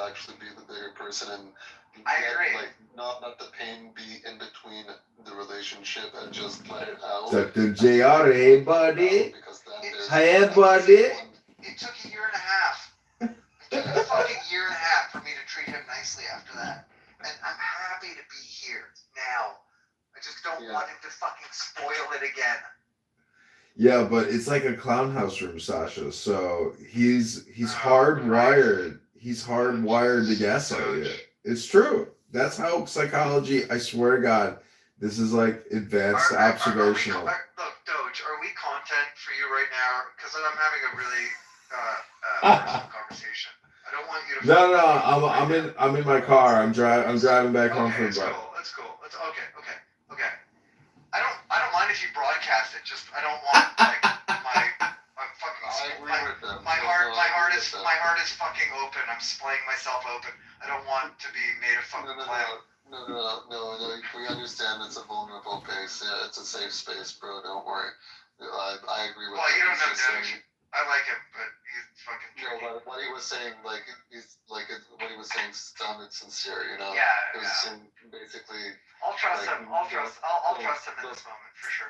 actually be the bigger person and I agree. like not let the pain be in between the relationship and just let it out. Dr. JR, hey buddy. Because then Hey buddy. It took a year and a half. It took a fucking year and a half for me to treat him nicely after that. And I'm happy to be here now. I just don't want him to fucking spoil it again. Yeah, but it's like a clown house room, Sasha. So he's hardwired. He's hardwired to gaslight you. It's true. That's how psychology. I swear to God, this is like advanced observational. Look, Doge, are we content for you right now? Because I'm having a really personal conversation. I don't want you to. No. I'm in my car. I'm driving back home from. That's cool. Okay. I don't mind if you broadcast it. Just I don't want like my heart is fucking open. I'm splaying myself open. I don't want to be made a fucking clown. No. We understand it's a vulnerable place. Yeah, it's a safe space, bro. Don't worry. I agree with. Well, you don't know Doge. I like him, but he's fucking. No, but what he was saying, what he was saying sounded sincere. You know. Yeah. It was basically. I'll trust him. I'll trust him in this moment for sure.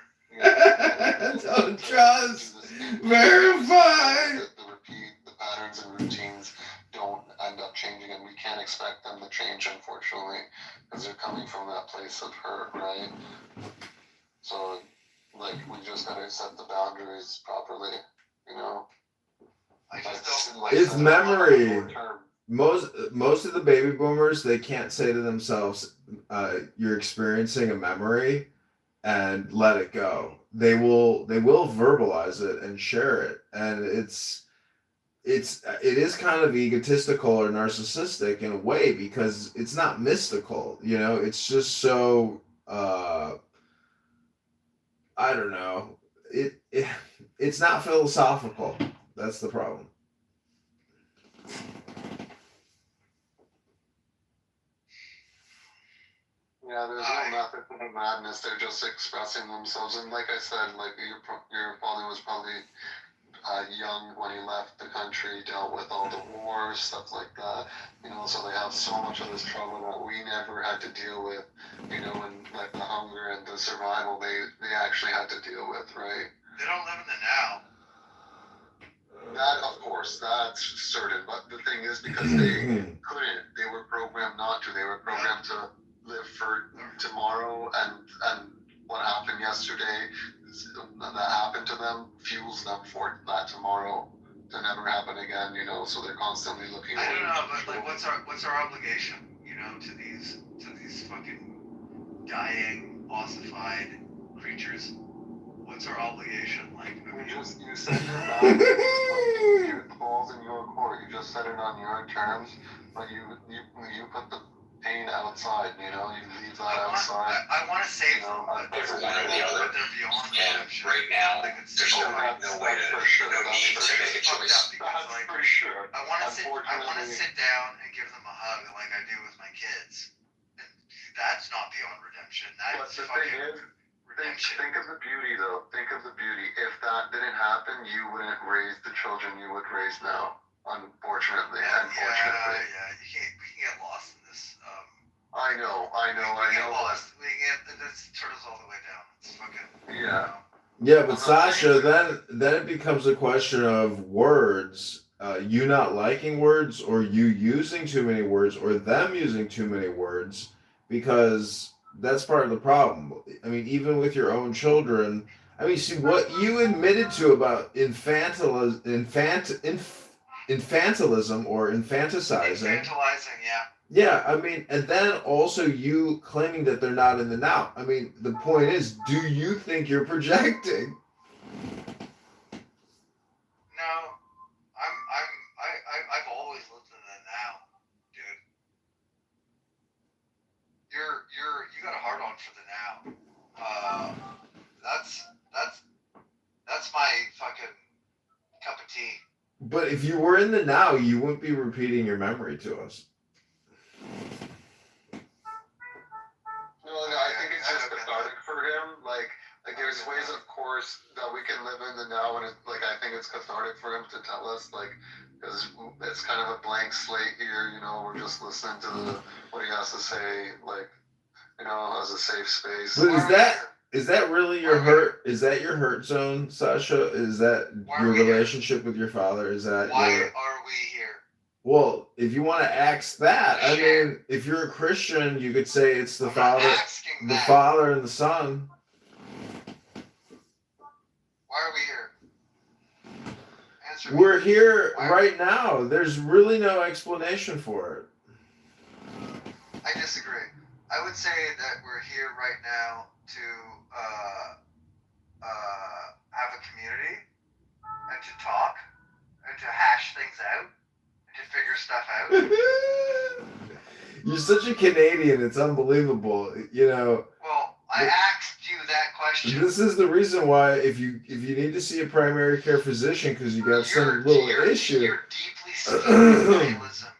Don't trust. Verify. The patterns and routines don't end up changing, and we can't expect them to change, unfortunately, because they're coming from that place of hurt, right? So, we just gotta set the boundaries properly, you know. I just don't. It's memory. Most of the baby boomers, they can't say to themselves, "You're experiencing a memory," and let it go. They will verbalize it and share it, and it is kind of egotistical or narcissistic in a way because it's not mystical. You know, it's just so. I don't know. It's not philosophical. That's the problem. Yeah, there's no method to the madness. They're just expressing themselves, and like I said, your father was probably young when he left the country, dealt with all the wars, stuff like that. You know, so they have so much of this trouble that we never had to deal with. You know, and like the hunger and the survival, they actually had to deal with, right? They don't live in the now. That, of course, that's certain. But the thing is, because they couldn't, they were programmed not to. They were programmed to live for tomorrow, and what happened yesterday that happened to them fuels them for that tomorrow to never happen again, you know. So they're constantly looking. I don't know, but like, what's our obligation, you know, to these fucking dying, ossified creatures? What's our obligation? Like, you said the ball's in your court. You just said it on your terms, but you put the pain outside, you know, you leave that outside. I want to save them, but they're one or the other. They're beyond redemption. Right now, there's no way to, no need to make a choice. For sure. I want to sit down and give them a hug like I do with my kids. And that's not beyond redemption. That's fucking redemption. Think of the beauty, though. Think of the beauty. If that didn't happen, you wouldn't raise the children you would raise now. Unfortunately. Yeah. We can get lost in this. I know. We get lost. This turtles all the way down. It's fucking. Yeah. Yeah, but Sasha, then it becomes a question of words. You not liking words, or you using too many words, or them using too many words, because that's part of the problem. I mean, even with your own children. I mean, see what you admitted to about infantilism or infantilizing. Infantilizing, yeah. Yeah, I mean, and then also you claiming that they're not in the now. I mean, the point is, do you think you're projecting? No, I've always lived in the now, dude. You got a hard on for the now. That's my fucking cup of tea. But if you were in the now, you wouldn't be repeating your memory to us. No, I think it's just cathartic for him. Like there's ways, of course, that we can live in the now, and I think it's cathartic for him to tell us, like, because it's kind of a blank slate here. You know, we're just listening to what he has to say, like, you know, as a safe space. But is that really your hurt? Is that your hurt zone, Sasha? Is that your relationship with your father? Is that why your... are we here? Well, if you want to ask that, I mean, if you're a Christian, you could say it's the father and the son. Why are we here? Answer me. We're here right now. There's really no explanation for it. I disagree. I would say that we're here right now to have a community and to talk and to hash things out and to figure stuff out. You're such a Canadian. It's unbelievable. You know. Well, I asked you that question. This is the reason why if you need to see a primary care physician because you got some little issue. You're deeply steeped in nihilism.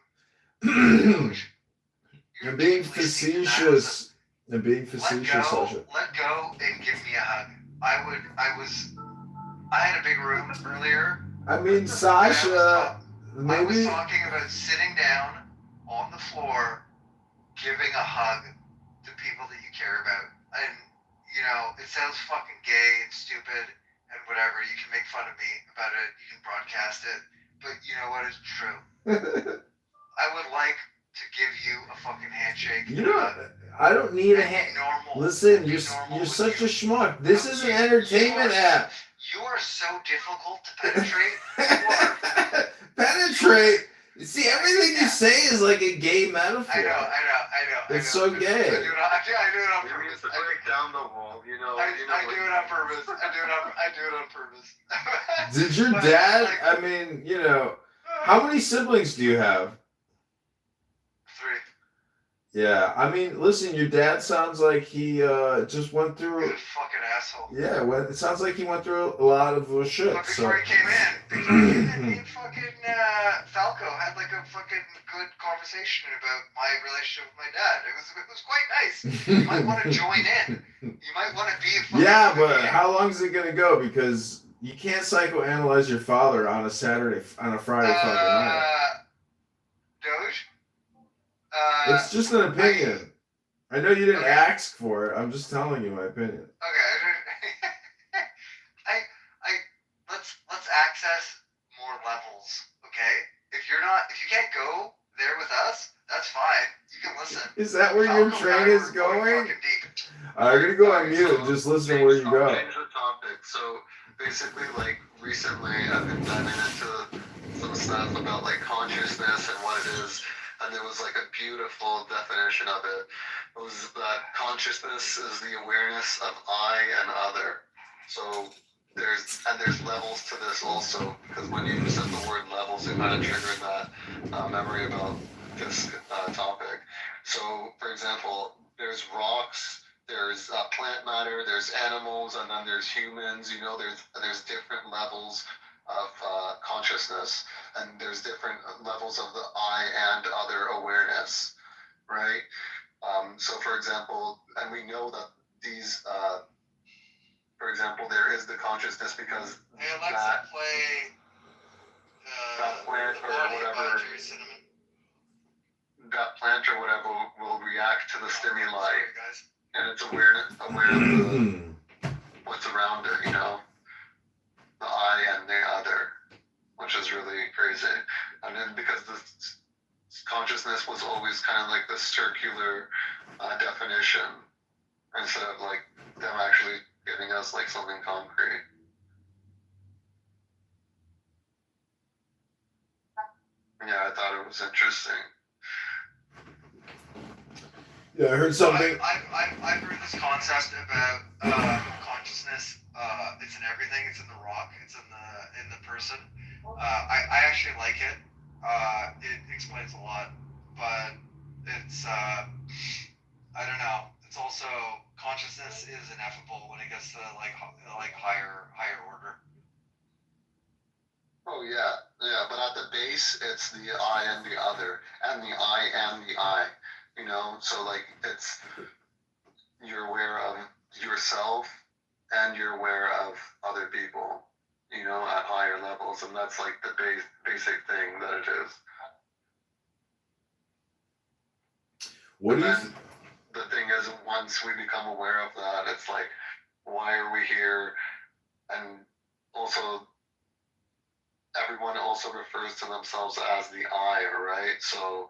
I'm being facetious. I'm being facetious, Sasha. Let go and give me a hug. I had a big room earlier. I mean, Sasha, maybe... I was talking about sitting down on the floor, giving a hug to people that you care about. And, you know, it sounds fucking gay and stupid and whatever. You can make fun of me about it. You can broadcast it. But you know what? It's true. I would like to give you a fucking handshake. You know, I don't need a hand. Listen, you're such a schmuck. This is an entertainment app. You are so difficult to penetrate. Penetrate? See, everything you say is like a gay metaphor. I know. It's so gay. I do it on purpose. You need to break down the wall, you know. I do it on purpose. I do it on purpose. Did your dad, I mean, you know, how many siblings do you have? 3. Yeah, I mean, listen, your dad sounds like he just went through... He's a fucking asshole. Yeah, well, it sounds like he went through a lot of shit. But before he came in, me and fucking Falco had like a fucking good conversation about my relationship with my dad. It was quite nice. You might want to join in. You might want to be a fucking... Yeah, but how long is it going to go? Because you can't psychoanalyze your father on a Friday fucking night. Doge? It's just an opinion. I know you didn't ask for it. I'm just telling you my opinion. Okay. Let's access more levels. Okay. If you can't go there with us, that's fine. You can listen. Is that where your train is going? I'm gonna go on mute and just listen to where you go. Change the topic. So basically, like recently, I've been diving into some stuff about like consciousness and what it is. And there was like a beautiful definition of it. It was that consciousness is the awareness of I and other. So there's levels to this also, because when you said the word levels, it kind of triggered that memory about this topic. So, for example, there's rocks, there's plant matter, there's animals, and then there's humans. You know, there's different levels of consciousness, and there's different levels of the I and other awareness, right? So for example, and we know that these, for example, there is the consciousness because hey Alexa, play that plant or whatever, that plant or whatever will react to the stimuli, and it's aware of what's around it, you know? The I and the other, which is really crazy. And then because the consciousness was always kind of like the circular definition instead of like them actually giving us like something concrete. Yeah, I thought it was interesting. Yeah, I heard something. I've heard this concept about consciousness. It's in everything. It's in the rock. It's in the person. I actually like it. It explains a lot, but it's I don't know. It's also consciousness is ineffable when it gets to like higher order. Oh yeah, but at the base, it's the I and the other, and the I and the I. You know, so like you're aware of yourself and you're aware of other people. you know, at higher levels, and that's like the basic thing that it is. What do you? The thing is, once we become aware of that, it's like, why are we here? And also, everyone also refers to themselves as the I, right? So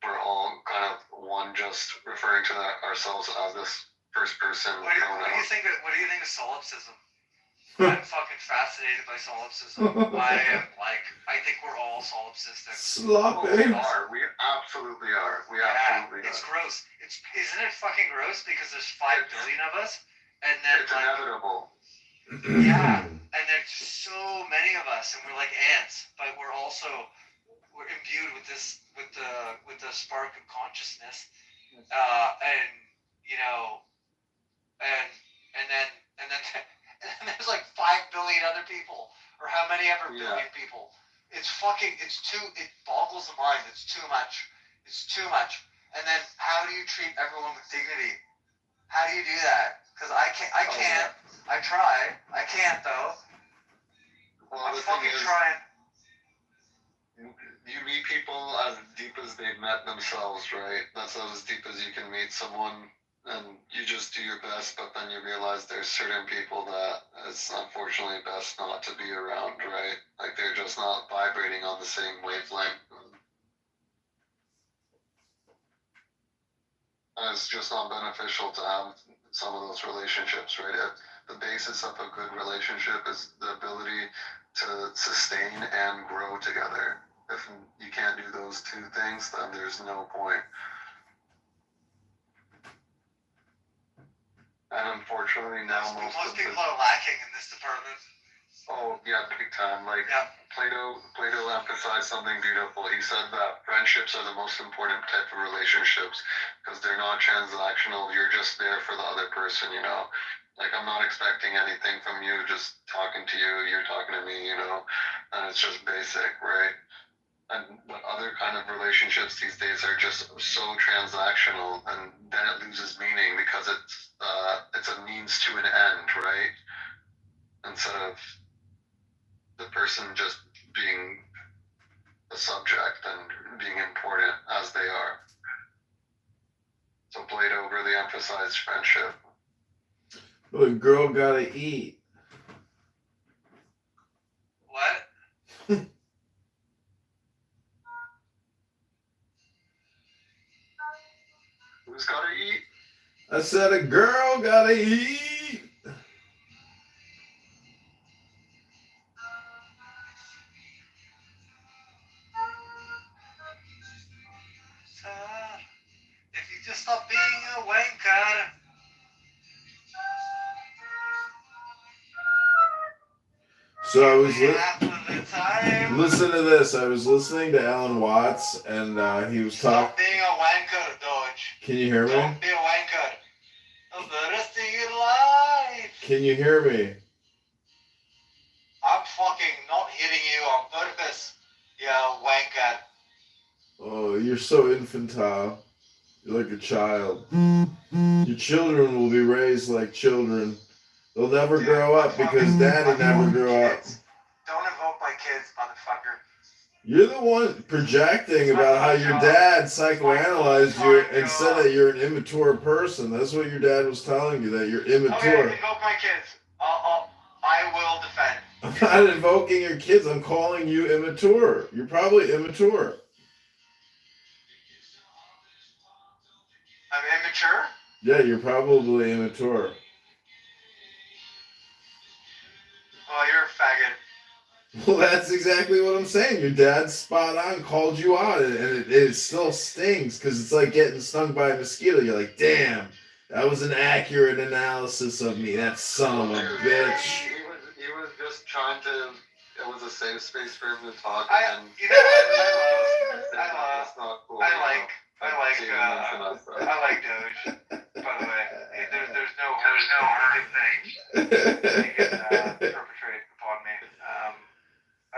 we're all kind of one, just referring to ourselves as this first person. What do you think of solipsism? I'm fucking fascinated by solipsism. I think we're all solipsistic. Sloppy. We are. We absolutely are. We absolutely are. It's gross. Isn't it fucking gross? Because there's 5 billion of us, and then it's inevitable. Yeah, and there's so many of us, and we're like ants, but we're imbued with this, with the spark of consciousness, and you know, and then and then there's like 5 billion other people, or how many ever billion people. It boggles the mind. It's too much. And then how do you treat everyone with dignity? How do you do that? Because I can't. I try. I can't though. Well, I'm fucking trying. You meet people as deep as they've met themselves, right? That's as deep as you can meet someone, and you just do your best, but then you realize there's certain people that it's unfortunately best not to be around, right? Like they're just not vibrating on the same wavelength. And it's just not beneficial to have some of those relationships, right? The basis of a good relationship is the ability to sustain and grow together. If you can't do those two things, then there's no point. And unfortunately now most people are lacking in this department. Oh yeah, big time. Like Plato emphasized something beautiful. He said that friendships are the most important type of relationships because they're not transactional. You're just there for the other person, you know. Like I'm not expecting anything from you, just talking to you, you're talking to me, you know, and it's just basic, right? But other kind of relationships these days are just so transactional, and then it loses meaning because it's a means to an end, right? Instead of the person just being a subject and being important as they are. So Plato really emphasized friendship. Well, a girl gotta eat. What? Who's gotta eat? I said a girl gotta eat. If you just stop being a wanker. So I was listen to this. I was listening to Alan Watts, and he was talking. Stop being a wanker, Dodge. Can you hear me? Don't be a wanker. The rest of your life. Can you hear me? I'm fucking not hitting you on purpose, you wanker. Oh, you're so infantile. You're like a child. Your children will be raised like children. They'll never grow up because daddy never grew up. Don't invoke my kids, motherfucker. You're the one projecting about how your dad psychoanalyzed you and said that you're an immature person. That's what your dad was telling you, that you're immature. Okay, invoke my kids. I will defend. I'm not invoking your kids. I'm calling you immature. You're probably immature. I'm immature? Yeah, you're probably immature. Oh, you're a faggot. Well, that's exactly what I'm saying. Your dad's spot on, called you out, and it still stings because it's like getting stung by a mosquito. You're like, damn, that was an accurate analysis of me. That son of a bitch. He was just trying to. It was a safe space for him to talk. I like Doge. By the way, there's no horrific thing he can perpetrate upon me. I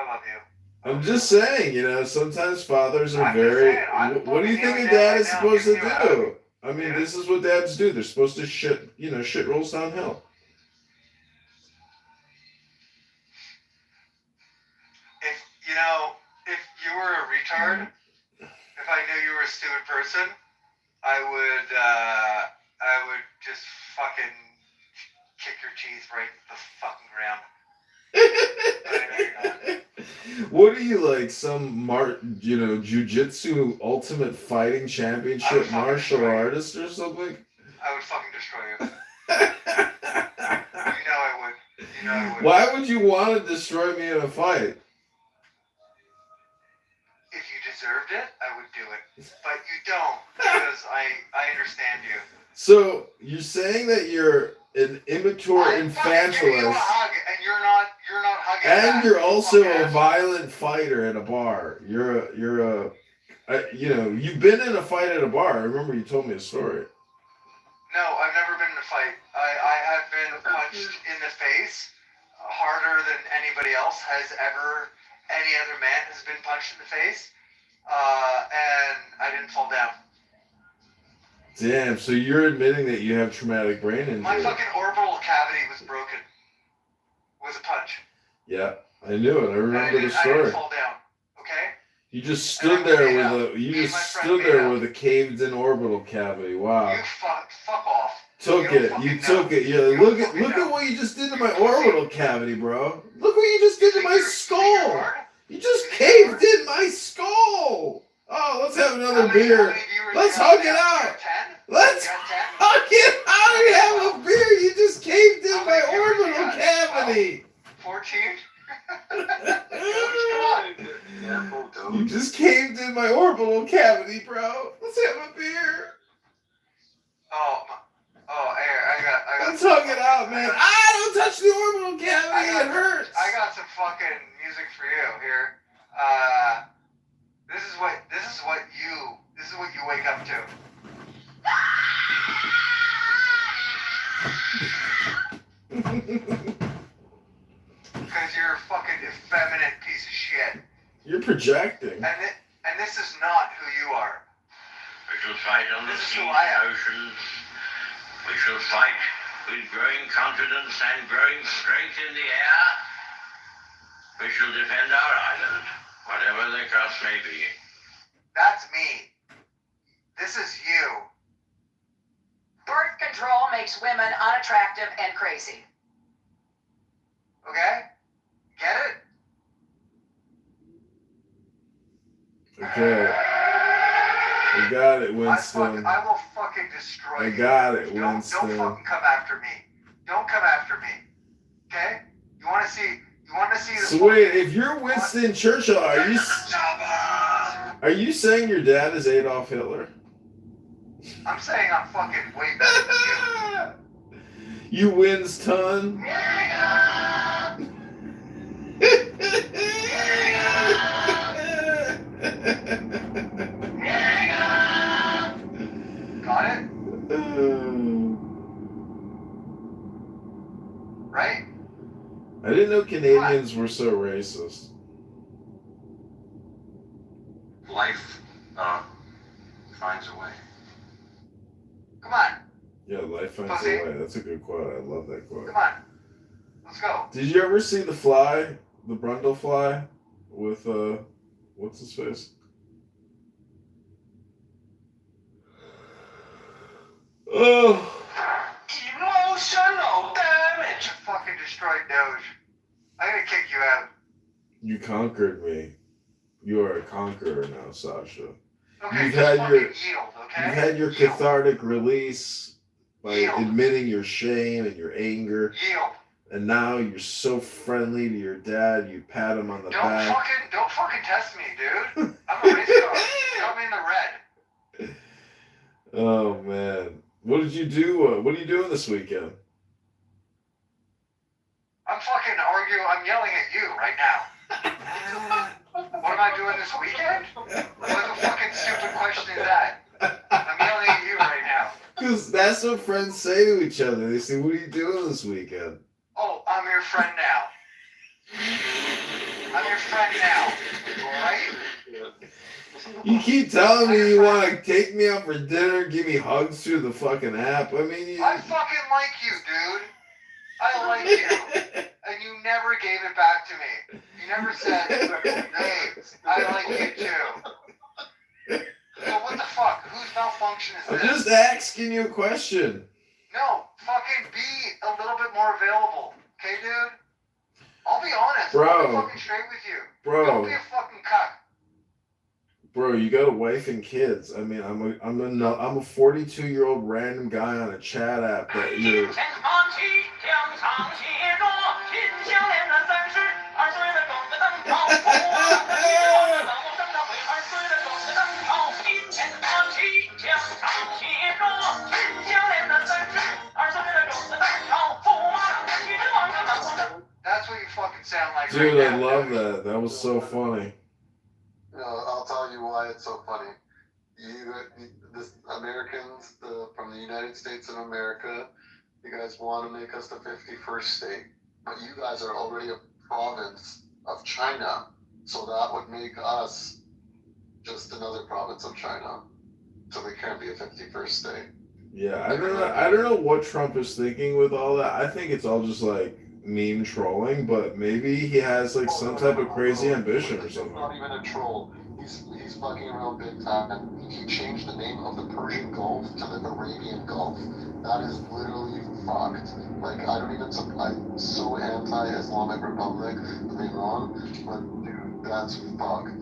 love you. I'm just saying, sometimes fathers are very. What do you think a dad is supposed to do? I mean, this is what dads do. They're supposed to shit rolls downhill. You know, if you were a retard, if I knew you were a stupid person, I would just fucking kick your teeth right in the fucking ground. But I know you're not. What are you like, some jujitsu ultimate fighting championship martial artist or something? I would fucking destroy you. You know I would. You know I would. Why would you want to destroy me in a fight? If you deserved it, I would do it. But you don't, because I understand you. So you're saying that you're an immature I'm fucking giving you a infantilist, hug, and you're not hugging and back, you're also a fuck-ass. violent fighter at a bar. You've been in a fight at a bar. I remember you told me a story. No, I've never been in a fight. I have been punched in the face harder than anybody else has ever. Any other man has been punched in the face, and I didn't fall down. Damn, so you're admitting that you have traumatic brain injury. My fucking orbital cavity was broken with a punch. Yeah, I knew it. I remember the I didn't story. fall down. Okay. You just stood there with a caved-in orbital cavity. Wow. You fuck off. Took You it. don't You fucking took know. it. Yeah. You Look don't at fucking know. what you just did to You my pussy. orbital cavity, bro. Look what you just did to my Think you're skull. hard? You just You think caved you're in my skull. Oh, let's have How another many beer. viewers Let's do you hug have it now? out. You got 10? Let's You got 10? hug it out. How do we have a beer? You just caved in How my many viewers you orbital got? cavity. 14? You just caved in my orbital cavity, bro. Let's have a beer. Hey, I got. Let's hug it out, man. Don't touch the orbital cavity. It hurts. I got some fucking music for you here. This is what you wake up to. Because you're a fucking effeminate piece of shit. You're projecting. And this is not who you are. We shall fight on the This is seas who I am. and oceans. We shall fight with growing confidence and growing strength in the air. We shall defend our island, whatever the cost may be. That's me. This is you. Birth control makes women unattractive and crazy. Okay? Get it? Okay. I got it, Winston. I will fucking destroy you. I got it, Don't Winston. fucking come after me. Don't come after me. Okay? You wanna see the So wait, if you're Winston Churchill, are you saying your dad is Adolf Hitler? I'm saying I'm fucking way better than You Winston. you. Got it? Right? I didn't know Canadians were so racist. Life finds a way. Come on. Yeah, life finds Pussy. a way. That's a good quote. I love that quote. Come on. Let's go. Did you ever see The Fly? The Brundle Fly? With, what's his face? Oh. Emotional damage. You fucking destroyed Doge. I'm gonna kick you out. You conquered me. You are a conqueror now, Sasha. Okay, You've just had fucking your- yield, okay? You've had your Yield. cathartic release by Yield. admitting your shame and your anger, Yield. and now you're so friendly to your dad. You pat him on the Don't back. fucking test me, dude. I'm a race car. Got me in the red. Oh man, what did you do? What are you doing this weekend? I'm fucking arguing. I'm yelling at you right now. What am I doing this weekend? What the fucking stupid question is that? I'm yelling at you right now. Because that's what friends say to each other. They say, "What are you doing this weekend?" Oh, I'm your friend now. I'm your friend now. Right? You keep telling me you want to take me out for dinner, give me hugs through the fucking app. I mean, I fucking like you, dude. I like you. And you never gave it back to me. You never said, hey, I like you too. So what the fuck? Whose malfunction is I'm this? just asking you a question. No, fucking be a little bit more available. Okay, dude? I'll be honest. Bro. I'll be fucking straight with you. Don't be a fucking cuck. Bro, you got a wife and kids. I mean, I'm a 42-year-old random guy on a chat app that you're. That's what you fucking sound like. Dude, right I now, love dude. that. That was so funny. I'll tell you why it's so funny. This Americans from the United States of America, you guys want to make us the 51st state, but you guys are already a province of China, so that would make us just another province of China. So we can't be a 51st state. Yeah, I don't know what Trump is thinking with all that. I think it's all just like meme trolling, but maybe he has like some type of crazy ambition or He's something. not even a troll. He's fucking around big time. He changed the name of the Persian Gulf to the Arabian Gulf. That is literally fucked. Like, I don't even, I'm so anti-Islamic Republic, don't get me wrong, but dude, that's fucked.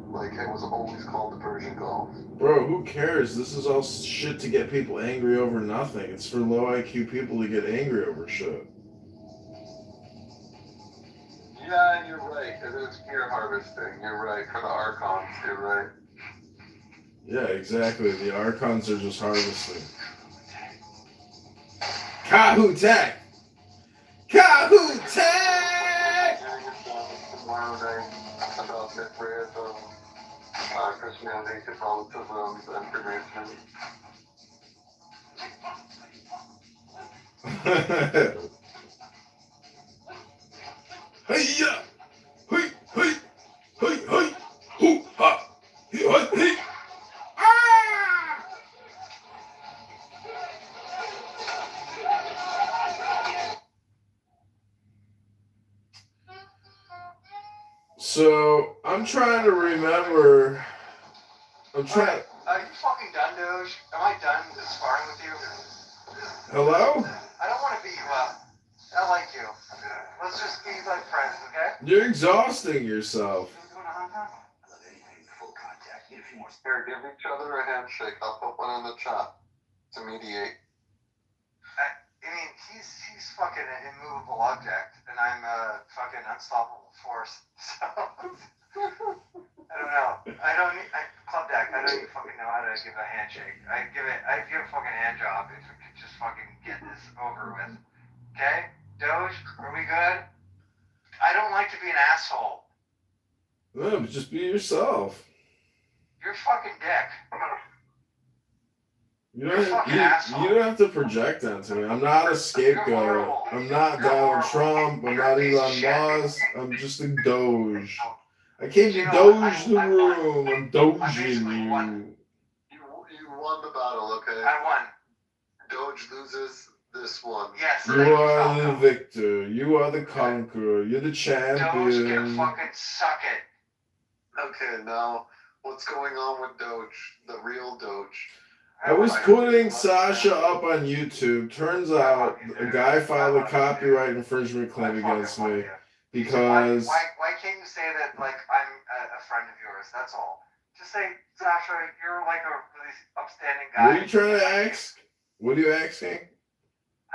Like, it was always called the Persian Gulf. Bro, who cares? This is all shit to get people angry over nothing. It's for low IQ people to get angry over shit. Yeah, you're right. It is fear harvesting. You're right. For the Archons, you're right. Yeah, exactly. The Archons are just harvesting. Kahoo Tech! Kahoo Tech! Tomorrow night about Mithraism, Christianity, Catholicism, and Freemasonry. Hey-ya! Hey, hey, hey, hey, hoo, ha, hey, hey, hey. Ah! So, I'm trying to remember. I'm trying. Are you fucking done, Doge? Am I done sparring with you? Hello? I don't want to beat you up. I like you. Let's just be like friends, okay? You're exhausting yourself. Here, give each other a handshake. I'll put one in the chat to mediate. I mean, he's fucking an immovable object, and I'm a fucking unstoppable force. So I don't know. Club deck. I don't even fucking know how to give a handshake. I'd give a fucking hand job if we could just fucking get this over with. Okay, Doge, are we good? I don't like to be an asshole. No, but just be yourself. You're fucking dick. You don't have to project onto me. I'm not a scapegoat. I'm not Donald Trump. I'm not Elon Musk. I'm just a Doge. I came to Doge the room. I'm doging you. You won the battle, okay? I won. Doge loses this one. Yes. You are the victor. You are the conqueror. You're the Doge can champion. fucking suck it. Okay, now what's going on with Doge? The real Doge. I was putting Sasha up on YouTube. Turns out a guy filed a copyright infringement claim against me because. Why can't you say that, like, I'm a friend of yours? That's all. Just say, Sasha, you're like a really upstanding guy. What are you trying to ask? What are you asking?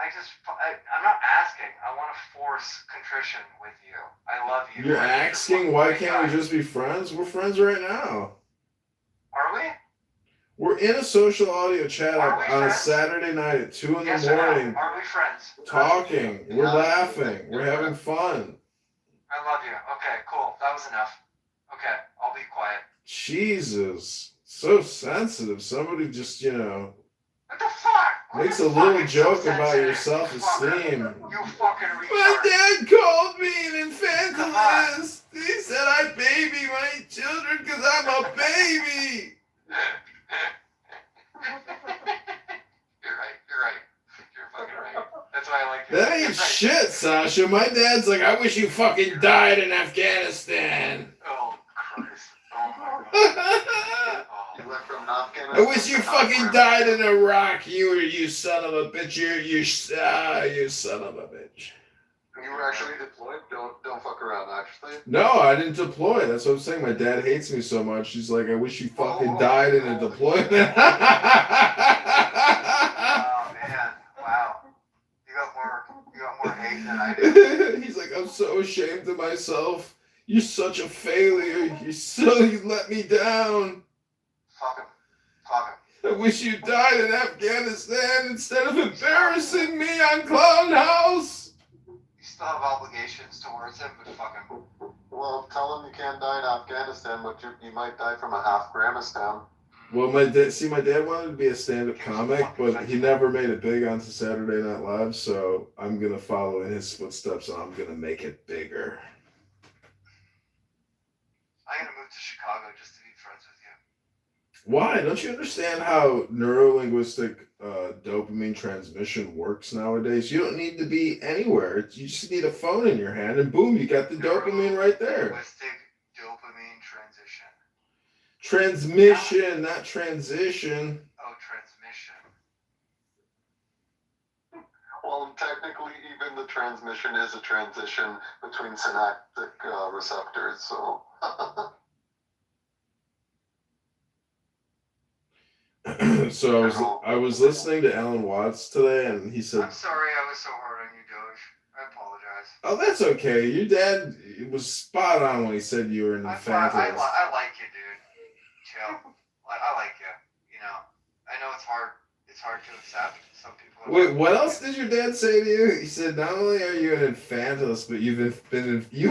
I'm not asking. I want to force contrition with you. I love you. You're asking why can't we just be friends? We're friends right now. Are we? We're in a social audio chat on a Saturday night at 2 in the morning. Are we friends? Talking. We're laughing. We're having fun. I love you. Okay, cool. That was enough. Okay, I'll be quiet. Jesus. So sensitive. Somebody just, What the fuck? makes a little joke about your self-esteem. You fucking retard. My dad called me an infantilist. He said I baby my children because I'm a baby. You're right. You're fucking right. That's why I like you. That ain't Shit, Sasha. My dad's like, I wish you fucking died in Afghanistan. Oh, Christ. Oh, my God. You went from Afghanistan. I wish you fucking died in Iraq. You son of a bitch. You son of a bitch. You were actually deployed? Don't fuck around, actually. No, I didn't deploy. That's what I'm saying. My dad hates me so much. He's like, I wish you fucking died in a deployment. Oh, man. Wow. You got more hate than I do. He's like, I'm so ashamed of myself. You're such a failure. You let me down. Fuck him. Fuck him. I wish you died in Afghanistan instead of embarrassing me on Clown House. You still have obligations towards him, but fuck him. Well, tell him you can't die in Afghanistan, but you might die from a half-Gramistan. Well, my dad wanted to be a stand-up comic, but he never made it big onto Saturday Night Live, so I'm going to follow in his footsteps, and I'm going to make it bigger. I'm gonna move to Chicago just to be friends with you. Why? Don't you understand how neuro-linguistic dopamine transmission works nowadays? You don't need to be anywhere. You just need a phone in your hand, and boom, you got the dopamine right there. Linguistic dopamine transition. Transmission, not transition. Oh, transmission. Well, technically, even the transmission is a transition between synaptic receptors, so... So I was listening to Alan Watts today, and he said, I'm sorry I was so hard on you, Doge. I apologize. "Oh, that's okay. Your dad was spot on when he said you were an I infantilist." like you, dude. Chill. I like you. You know, I know it's hard. It's hard to accept. Some people. Wait, what else did your dad say to you? He said, "Not only are you an infantilist, but you infantilize me."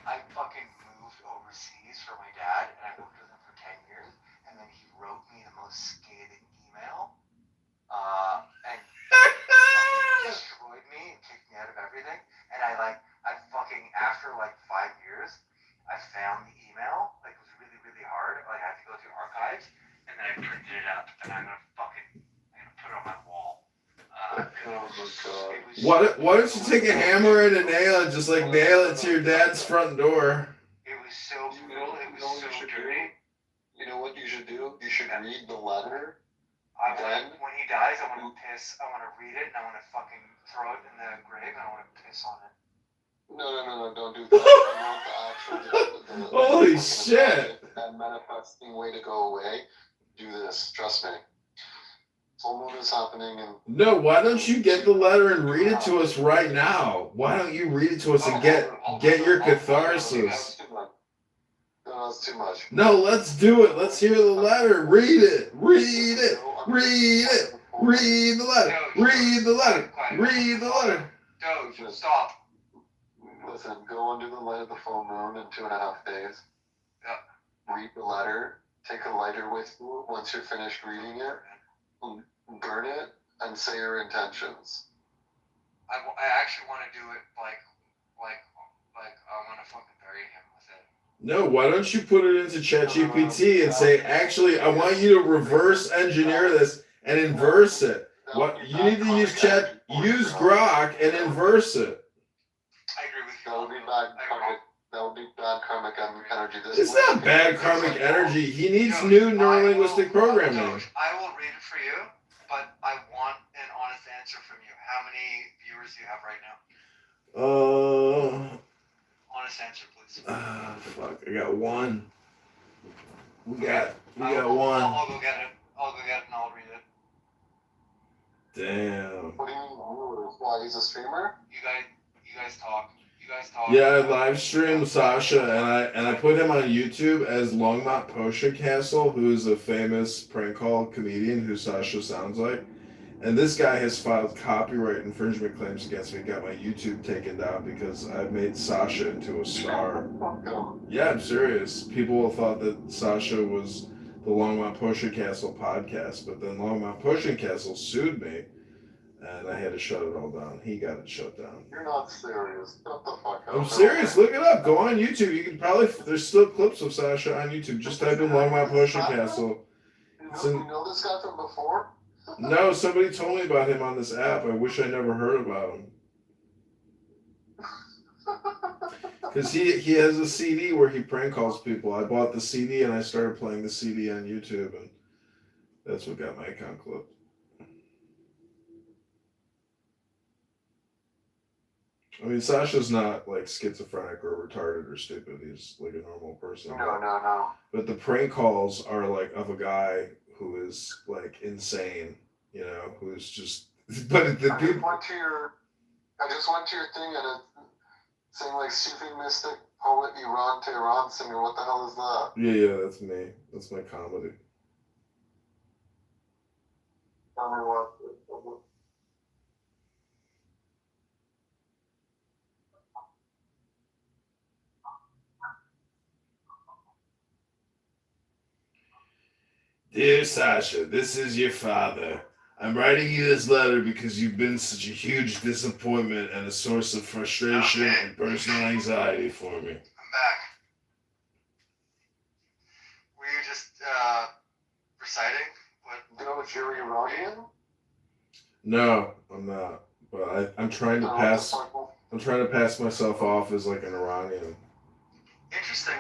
I fucking moved overseas for my dad, and I worked with him for 10 years, and then he wrote me the most scathing email, and destroyed me and kicked me out of everything. And after like 5 years, I found the email. Like, it was really, really hard. Like, I had to go through archives, and then I printed it up, and I'm gonna put it on my wall. Why don't you take a hammer and a nail and just like nail it to your dad's front door? It was so brutal. It was so dirty. You know what you should do? You should read the letter. When he dies, I want to piss. I want to read it, and I want to fucking throw it in the grave, and I want to piss on it. No, don't do that. You want the actual... Holy shit! That manifesting way to go away. Do this. Trust me. Full moon is happening, and... No, why don't you get the letter and read it to us right now? Why don't you read it to us and get your catharsis? No, that's too much. No, let's do it. Let's hear the letter. Read it. Read it. Read it. Read the letter. Read the letter. Read the letter. Doge, stop. Listen, go under the light of the full moon in 2.5 days. Yeah. Read the letter. Take a lighter with you once you're finished reading it. Burn it and say your intentions. I actually want to do it like I want to fucking bury him with it. No, why don't you put it into ChatGPT and say, actually, I want you to reverse engineer this and inverse it. What you need to use Grok and inverse it. I agree with you. That would be bad karmic. That would be bad karmic energy. It's not bad karmic energy. He needs new neurolinguistic programming. I will read it for you, but I want an honest answer from you. How many viewers do you have right now? Honest answer, please. Fuck, I got one. We got one. I'll go get it. And I'll read it. Damn. What do you mean viewers? Why, he's a streamer? You guys talk. Yeah, I live streamed Sasha and I put him on YouTube as Longmont Potion Castle, who is a famous prank call comedian who Sasha sounds like. And this guy has filed copyright infringement claims against me, got my YouTube taken down because I made Sasha into a star. Yeah, I'm serious. People thought that Sasha was the Longmont Potion Castle podcast, but then Longmont Potion Castle sued me, and I had to shut it all down. He got it shut down. You're not serious. What the fuck? I'm serious. Look it up. Go on YouTube. You can probably, there's still clips of Sasha on YouTube. Just type in Longmont Potion Castle. You know this guy from before? No, somebody told me about him on this app. I wish I never heard about him. Because he has a CD where he prank calls people. I bought the CD and I started playing the CD on YouTube, and that's what got my account clipped. I mean, Sasha's not like schizophrenic or retarded or stupid. He's like a normal person. No. But the prank calls are like of a guy who is like insane, who's just. But the people. I just went to your thing and it's saying like Sufi mystic, poet, Iran, Tehran singer. What the hell is that? Yeah, that's me. That's my comedy. Tell me what. Dear Sasha, this is your father. I'm writing you this letter because you've been such a huge disappointment and a source of frustration and personal anxiety for me. I'm back. Were you just reciting? What? No, you're Iranian? No, I'm not. But I'm trying to pass. I'm trying to pass myself off as like an Iranian. Interesting.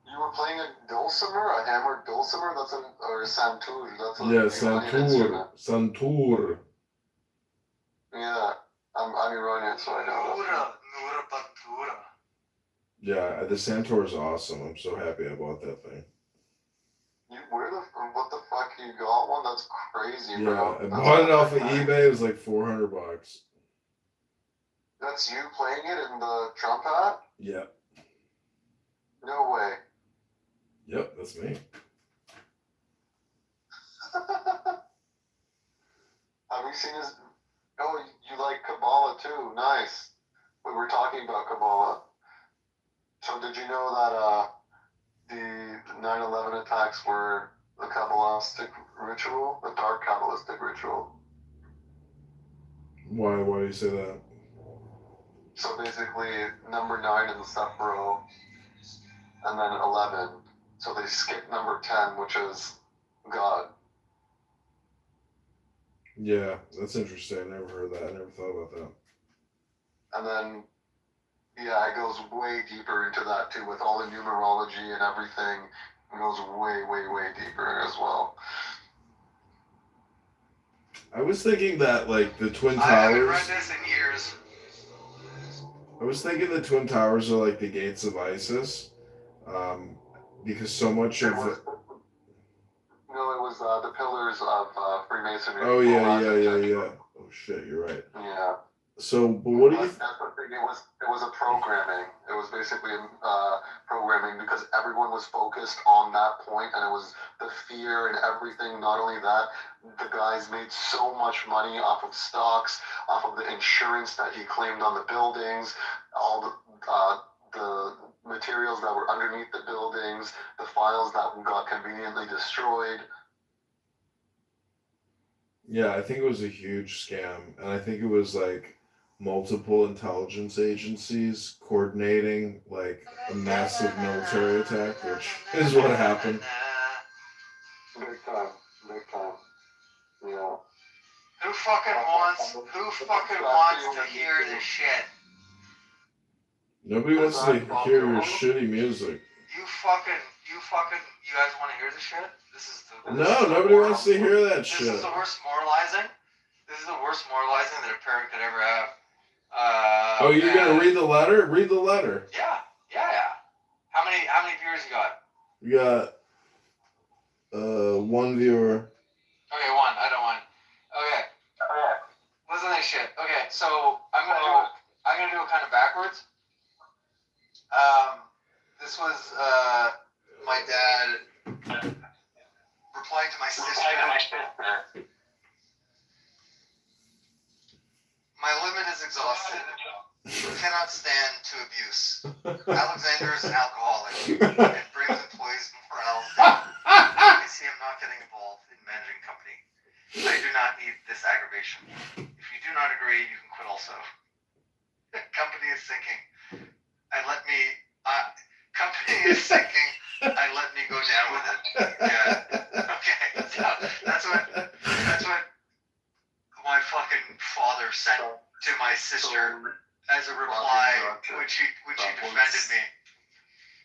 You were playing a dulcimer, a hammered dulcimer. Or a santur. That's a Yeah, Iranian instrument. santur. Yeah, I'm Iranian, so I know. Nura Batura. Yeah, the santur is awesome. I'm so happy I bought that thing. What the fuck? You got one? That's crazy, Yeah, bro. I bought it off of eBay. It was like $400. That's you playing it in the drum pad? Yeah. No way. Yep, that's me. Have you seen his? Oh, you like Kabbalah too? Nice. We were talking about Kabbalah. So did you know that the 9/11 attacks were the Kabbalistic ritual, the dark Kabbalistic ritual? Why do you say that? So basically, number 9 in the Sephiroth, and then 11. So they skipped number 10, which is God. Yeah, that's interesting. I never heard that. I never thought about that. And then, yeah, it goes way deeper into that too, with all the numerology and everything. It goes way, way, way deeper as well. I was thinking that, like, the Twin Towers... I haven't read this in years. I was thinking the Twin Towers are like the gates of ISIS. Because so much of... No, it was the pillars of Freemasonry. Oh, yeah. Oh, shit, you're right. Yeah. So, but what do you... That's the thing. It was a programming. It was basically programming because everyone was focused on that point, and it was the fear and everything. Not only that, the guys made so much money off of stocks, off of the insurance that he claimed on the buildings, all the materials that were underneath the buildings, the files that got conveniently destroyed. Yeah, I think it was a huge scam, and I think it was like multiple intelligence agencies coordinating like a massive military attack, which is what happened. Big time. Yeah. Who fucking wants to hear this shit? Nobody wants to hear your shitty music. You guys want to hear this shit? No, nobody wants to hear that shit. This is the worst moralizing. This is the worst moralizing that a parent could ever have. Oh, you're gonna read the letter? Read the letter. Yeah. How many viewers you got? You got one viewer. Okay, one. I don't want. Okay. Listen to this shit. Okay, so I'm gonna do it kind of backwards. This was my dad replying to my sister. My limit is exhausted. Cannot stand to abuse. Alexander is an alcoholic and brings employees morale down. I see him not getting involved in managing company. I do not need this aggravation. If you do not agree, you can quit also. Company is sinking. Company is sinking. Let me go down with it. Yeah. Okay. So that's what my sister So, as a reply Russian. when she That defended was- me.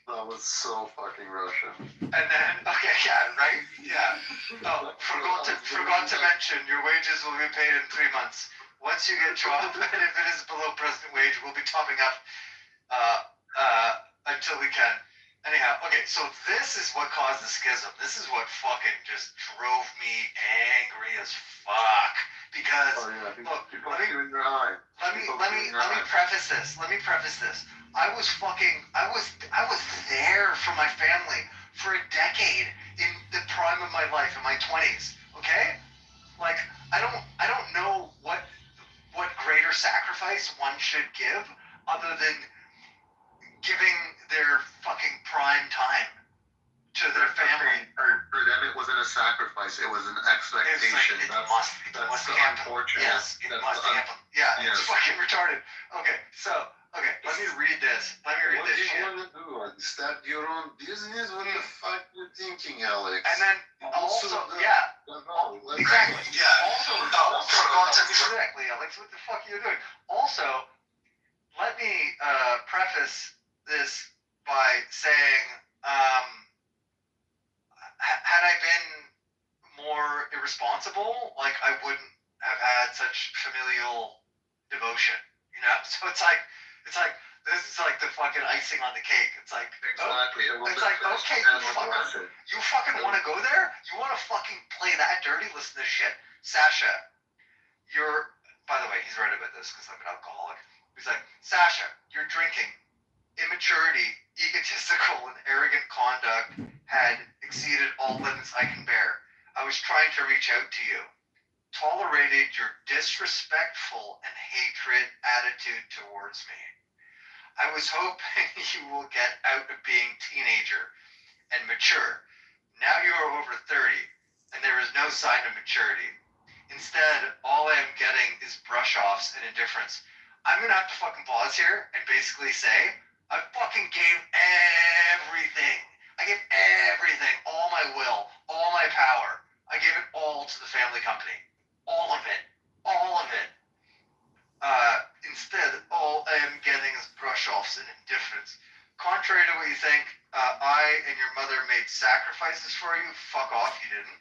That was so fucking Russian. And then, okay, yeah, right? Yeah. Oh, forgot to mention, your wages will be paid in 3 months. Once you get job, and if it is below present wage, we'll be topping up until we can. Anyhow, okay, so this is what caused the schism. This is what fucking just drove me angry as fuck. Because, Oh yeah, look, he poked you in your eye. let me preface this. I was there for my family for a decade in the prime of my life, in my 20s. Okay? Like, I don't know what greater sacrifice one should give other than giving their fucking prime time to their family. For them, it wasn't a sacrifice; it was an expectation. It must happen. Unfortunate. Yes, it must happen. Yeah, yes. it's fucking retarded. Okay, let me read this. What do you shit. want to do? Start your own business? What the fuck you thinking, Alex? And then also, yeah. No, Exactly. Yeah. Also, exactly, Alex. What the fuck are you doing? Also, let me preface this by saying, had I been more irresponsible, like I wouldn't have had such familial devotion. You know, so it's like this is like the fucking icing on the cake. It's like Exactly. It's like, okay, you fucking want to go there? You want to fucking play that dirty? Listen to this shit. Sasha, by the way, he's right about this because I'm an alcoholic. He's like, Sasha, your drinking, immaturity, egotistical, and arrogant conduct had exceeded all limits I can bear. I was trying to reach out to you. Tolerated your disrespectful and hatred attitude towards me. I was hoping you will get out of being teenager and mature. Now you are over 30, and there is no sign of maturity. Instead, all I am getting is brush-offs and indifference. I'm gonna have to fucking pause here and basically say, I fucking gave everything. I gave everything, all my will, all my power. I gave it all to the family company. All of it. Instead, all I am getting is brush-offs and indifference. Contrary to what you think, I and your mother made sacrifices for you. Fuck off, you didn't.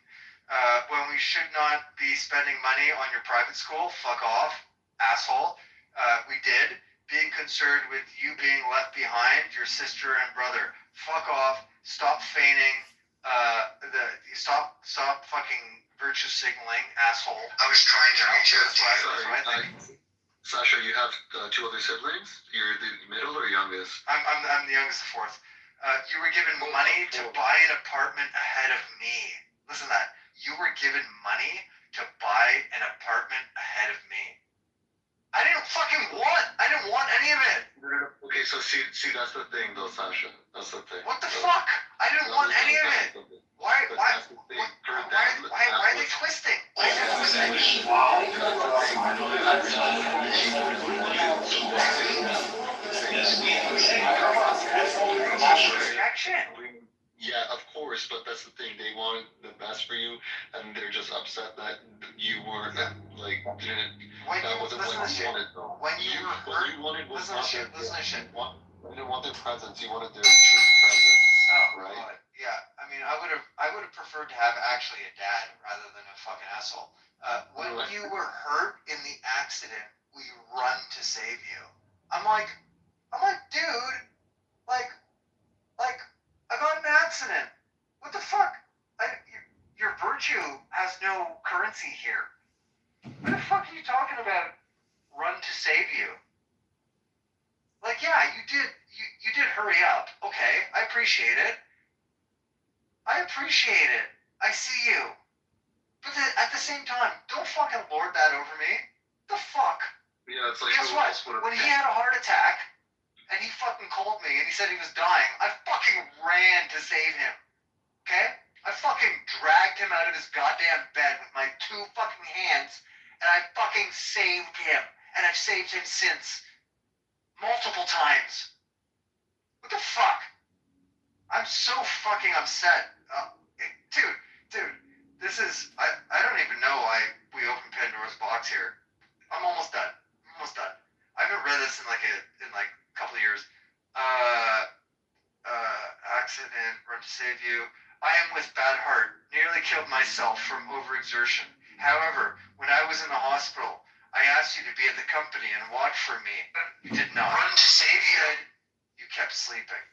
When we should not be spending money on your private school, fuck off, asshole. We did. Being concerned with you being left behind, your sister and brother. Fuck off. Stop feigning. Stop fucking virtue signaling, asshole. I was trying to reach out to you. Sasha, you have 2 other siblings? You're the middle or youngest? I'm the youngest of 4th. You were given money to buy an apartment ahead of me. Listen to that. You were given money to buy an apartment ahead of me. I didn't want any of it. Okay, so see, that's the thing, though, Sasha. That's the thing. What the fuck? I didn't want any of it. Why are they twisting? Yeah, of course, but that's the thing. They wanted the best for you, and they're just upset that you weren't like didn't. That wasn't what you wanted, though. What you wanted was not their shit. You didn't want their presence. You wanted their true presence. Oh, right? God. Yeah. I mean, I would have preferred to have actually a dad rather than a fucking asshole. When you were hurt in the accident, we run to save you. I'm like, dude, like, I got in an accident. What the fuck? Your virtue has no currency here. What the fuck are you talking about? Run to save you. Like, yeah, you did hurry up. Okay, I appreciate it. I see you. But at the same time, don't fucking lord that over me. The fuck? Yeah, it's like Guess what? When he had a heart attack, and he fucking called me, and he said he was dying, I fucking ran to save him. Okay? I fucking dragged him out of his goddamn bed with my 2 fucking hands, and I fucking saved him. And I've saved him since. Multiple times. What the fuck? I'm so fucking upset. Dude, this is, I don't even know why we opened Pandora's box here. I'm almost done. haven't read this in like a couple of years. Accident, run to save you. I am with bad heart. Nearly killed myself from overexertion. However, when I was in the hospital, I asked you to be at the company and watch for me. You did not. Run to save you. You kept sleeping.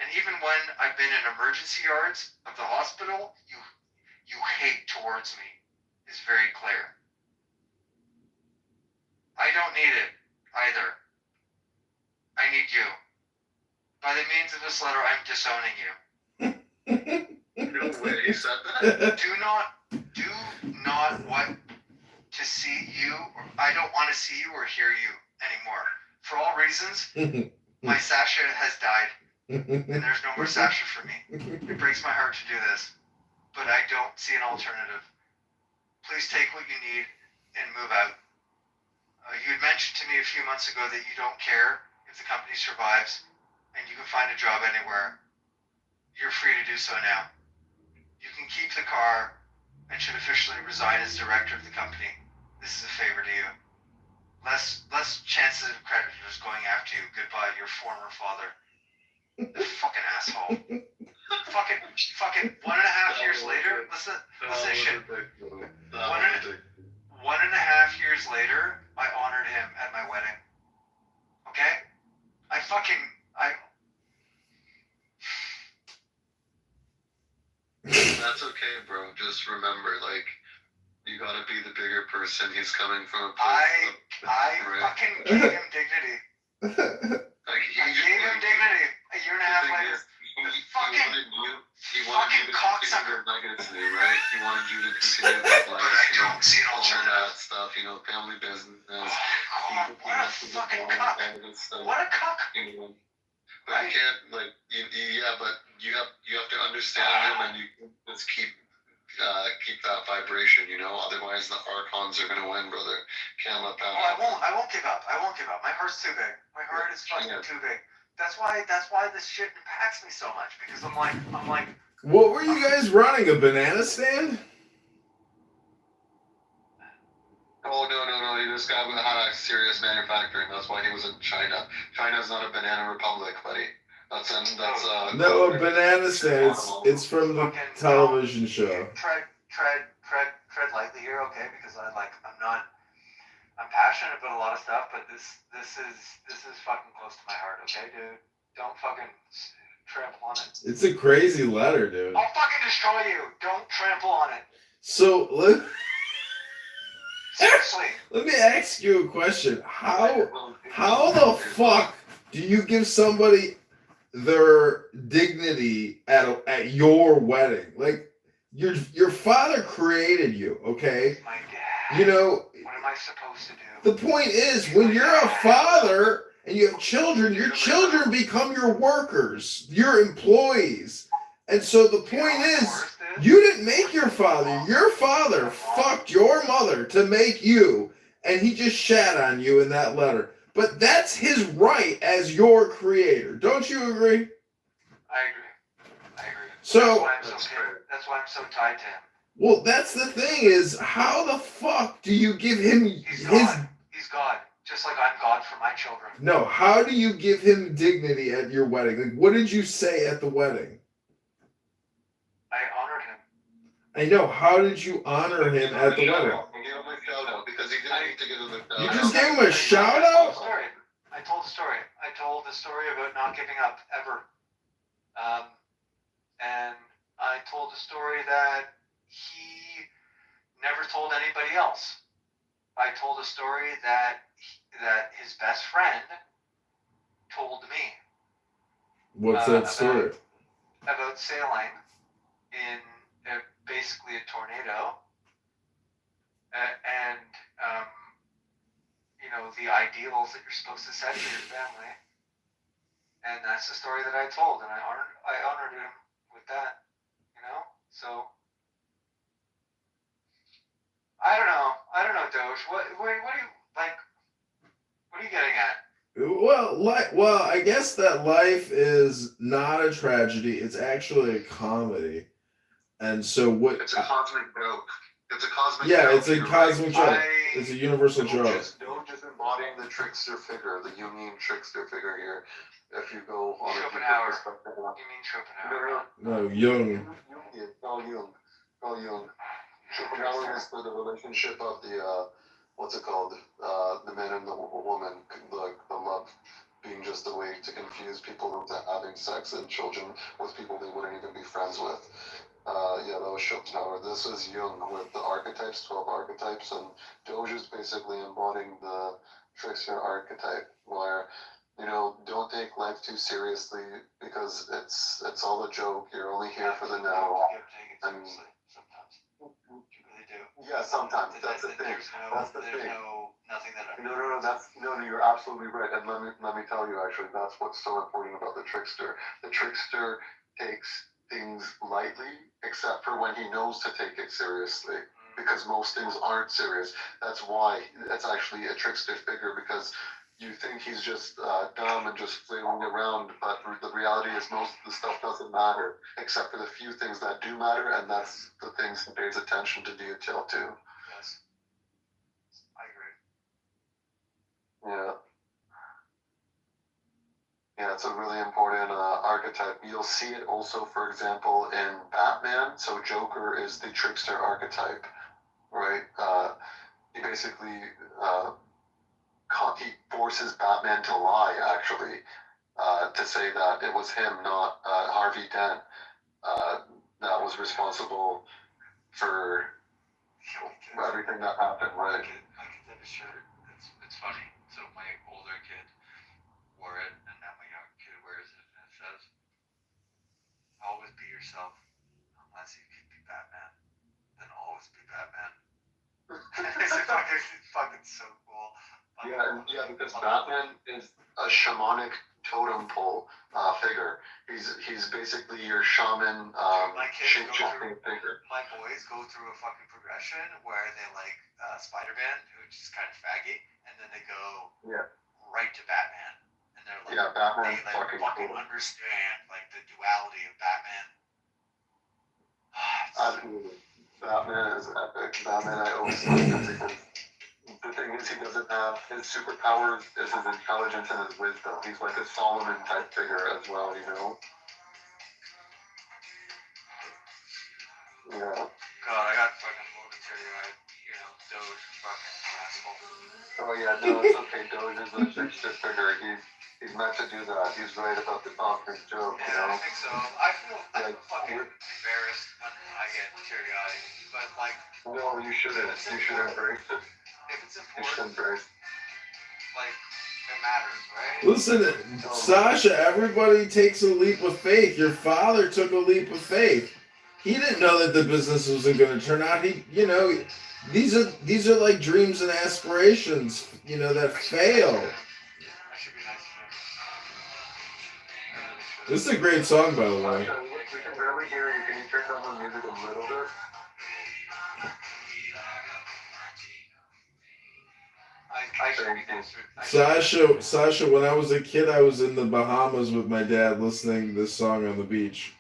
And even when I've been in emergency yards of the hospital, you hate towards me. Is very clear. I don't need it either. I need you. By the means of this letter, I'm disowning you. No way he said that. Do not want to see you. I don't want to see you or hear you anymore. For all reasons, my Sasha has died, and there's no more Sasha for me. It breaks my heart to do this, but I don't see an alternative. Please take what you need and move out. You had mentioned to me a few months ago that you don't care if the company survives and you can find a job anywhere. You're free to do so now. You can keep the car and should officially resign as director of the company. This is a favor to you. Less chances of creditors going after you. Goodbye, your former father. The fucking asshole. fucking 1.5 years later. Listen to shit. 1.5 years later, I honored him at my wedding. Okay? That's okay, bro. Just remember, like, you gotta be the bigger person. He's coming from a place I fucking gave him dignity. Like, I gave him dignity. A year and a half later. He wanted you to continue your legacy, right? He wanted you to continue that But I legacy. don't see an All alternative. that stuff, family business. Oh, what a fucking cuck. What a cuck. But you can't, like, but you have to understand him, and you just keep that vibration, Otherwise, the Archons are gonna win, brother. Can't let that happen. I won't give up. My heart's too big. My heart is fucking too big. That's why this shit impacts me so much, because I'm like. What were you guys running? A banana stand? Oh no! This guy had a serious manufacturing. That's why he was in China. China's not a banana republic, buddy. That's No, a banana stand. It's from the television show. Tread lightly here, okay? Because I'm passionate about a lot of stuff, but this is fucking close to my heart, okay, dude? Don't fucking trample on it. It's a crazy letter, dude. I'll fucking destroy you. Don't trample on it. So Seriously. let me ask you a question. How the fuck do you give somebody their dignity at your wedding? Like, your father created you, okay? My dad. What am I supposed to do? The point is, when you're a father and you have children, your children become your workers, your employees. And so the point is, you didn't make your father. Your father fucked your mother to make you, and he just shat on you in that letter. But that's his right as your creator. Don't you agree? I agree. So that's why I'm so tied to him. Well, that's the thing is, how the fuck do you give him He's God. Just like I'm God for my children. No, how do you give him dignity at your wedding? Like, what did you say at the wedding? I honored him. I know. How did you honor him at the wedding? Give him a shout out because he didn't need to give him a shout out. You just gave him a shout out? I told the story. I told the story about not giving up ever. And I told the story that he never told anybody else. I told a story that his best friend told me. What's that story? About sailing in basically a tornado, and the ideals that you're supposed to set for your family. And that's the story that I told, and I honored him with that. So I don't know, Doge. What are you like? What are you getting at? Well, I guess that life is not a tragedy. It's actually a comedy. And so what? It's a cosmic joke. It's a cosmic Yeah, joke. it's a You're cosmic joke. I- It's a universal joke. Doge is embodying the trickster figure, the Jungian trickster figure here. If you go on a deeper Schopenhauer. perspective. You mean Schopenhauer? No, Jung. Carl Jung. Carl Jung. Schopenhauer is for the relationship of the what's it called? The man and the woman, the love being just a way to confuse people into having sex and children with people they wouldn't even be friends with. Yeah, that was Schopenhauer. This is Jung with the archetypes, 12 archetypes, and Doge is basically embodying the trickster archetype, where, you know, don't take life too seriously because it's all a joke. You're only here for the now. You have to take it seriously sometimes. You really do. Yeah, sometimes. That's the thing. That's the thing. Nothing that I No, you're absolutely right. And let me tell you, actually, that's what's so important about the trickster. The trickster takes things lightly, except for when he knows to take it seriously, because most things aren't serious. That's why it's actually a trickster figure, because you think he's just dumb and just flailing around, but the reality is most of the stuff doesn't matter, except for the few things that do matter, and that's the things he pays attention to detail to. Yes. I agree. Yeah. Yeah, it's a really important archetype. You'll see it also, for example, in Batman. So Joker is the trickster archetype, right? He basically he forces Batman to lie, actually, to say that it was him, not Harvey Dent, that was responsible for everything that happened, right? I could get a shirt. It's funny. So my older kid wore it, and now my young kid wears it, and it says, "Always be yourself, unless you can be Batman. Then always be Batman." It's fucking so cool. Yeah, because Batman is a shamanic totem pole figure. He's basically your shaman shape-shifting figure. My boys go through a fucking progression where they like Spider-Man, which is kind of faggy, and then they go right to Batman, and they're like, Batman's they like fucking cool. understand like the duality of Batman. Absolutely. Batman is epic. Batman, I always like him because the thing is, he doesn't have his superpower is his intelligence and his wisdom. He's like a Solomon type figure as well, you know? Yeah. God, I got fucking momentary, Doge fucking asshole. Oh yeah, no, it's okay. Doge is a trickster figure. He's meant to do that. He's right about the cosmic joke, you know? I think so. I feel fucking embarrassed when I get teary-eyed, but like. No, you shouldn't. You should embrace it. If it's You should important, embrace. like, it matters, right? Listen, Sasha, everybody takes a leap of faith. Your father took a leap of faith. He didn't know that the business wasn't going to turn out. These are like dreams and aspirations, that fail. I should be nice to him. This is a great song, by the way. We can barely hear you. Can you turn down the music a little bit? Sasha, when I was a kid, I was in the Bahamas with my dad listening to this song on the beach.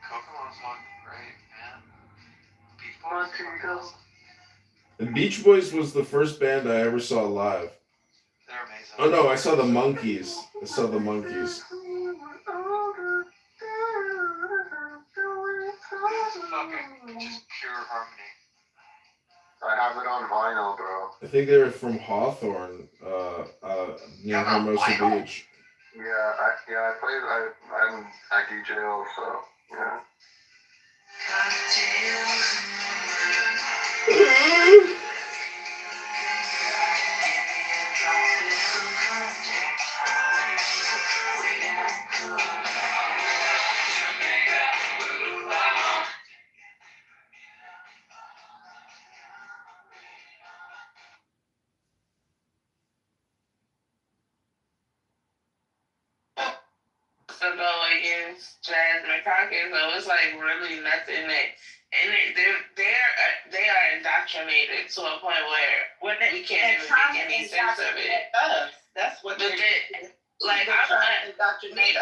Kokomo's fucking great, man. Beach Boys. And Beach Boys was the first band I ever saw live. They're amazing. Oh no, I saw the Monkees. Fucking just pure harmony. I have it on vinyl, bro. I think they were from Hawthorne, near Hermosa Beach. Yeah, I DJ also, yeah. Jazz and Caucus, so it's like really nothing that, and they are indoctrinated to a point where we can't even make any sense of it. That's what but I'm indoctrinated.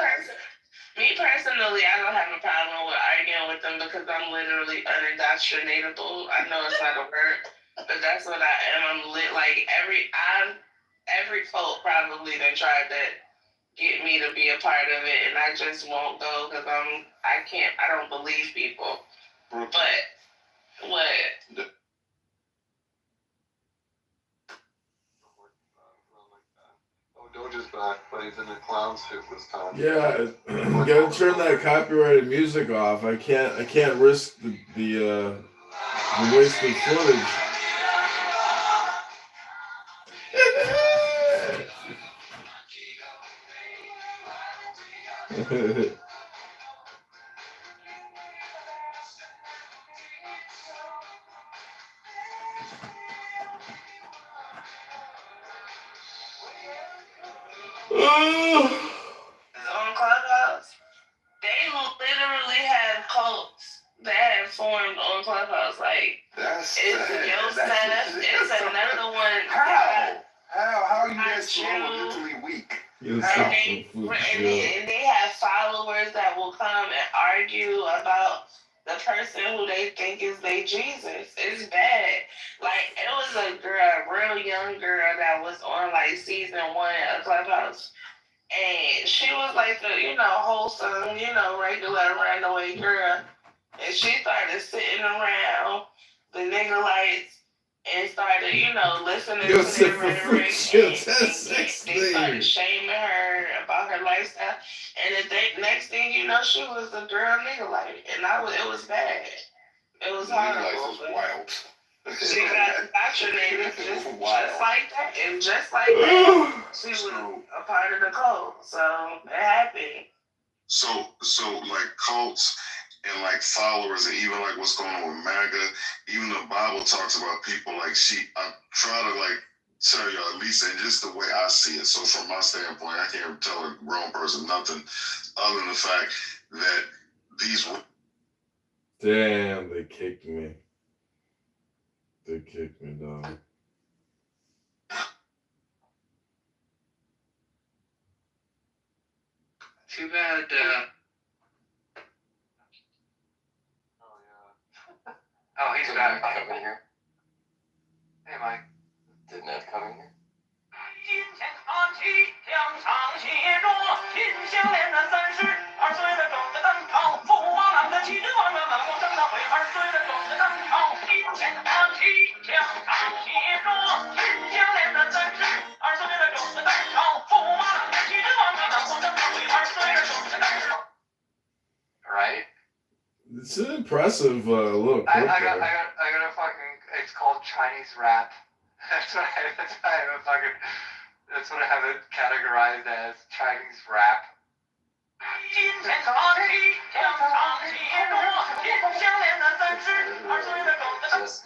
Me personally, I don't have a problem with arguing with them because I'm literally unindoctrinatable. I know it's not a word, but that's what I am. I'm lit like every cult probably that tried to get me to be a part of it, and I just won't go because I don't believe people. But what? Doja's back, but he's in a clown suit this time. Yeah, gotta turn that copyrighted music off. I can't risk the wasted footage. On Clubhouse, they literally have cults that have formed on Clubhouse. Like, it's another one. How are you guys so mentally weak? And they have followers that will come and argue about the person who they think is their Jesus. It's bad. Like, it was a girl, a real young girl that was on like season 1 of Clubhouse. And she was like the, wholesome, regular runaway girl. And she started sitting around the nigga lights and started, listening to their rhetoric. They started shaming her about her lifestyle. And the next thing you know, she was the girl nigga light. And it was bad. It was horrible. Life is wild. She got indoctrinated just like that. And just like that, she was a part of the cult. So it happened. So like cults and like followers, and even like what's going on with MAGA, even the Bible talks about people like I try to like tell you at least in just the way I see it. So from my standpoint, I can't tell a grown person nothing other than the fact that these. Damn, they kicked me. They kicked me, dog. Too bad. Oh, he's back. Coming here. Hey, Mike. Did Ned come in here? 金钱看齐，两场协作，心相连的32岁的整个当朝，驸马郎的旗帜万万万国争的会2岁的整个当朝，金钱看齐，两场协作，心相连的32岁的整个当朝，驸马郎的旗帜万万万国争的会2岁的整个当朝。Right? It's an impressive little clip I got a fucking. It's called Chinese rap. That's what I have it categorized as Chinese rap. 金钱看齐，两场协作，心相连的32岁的整个当朝。It's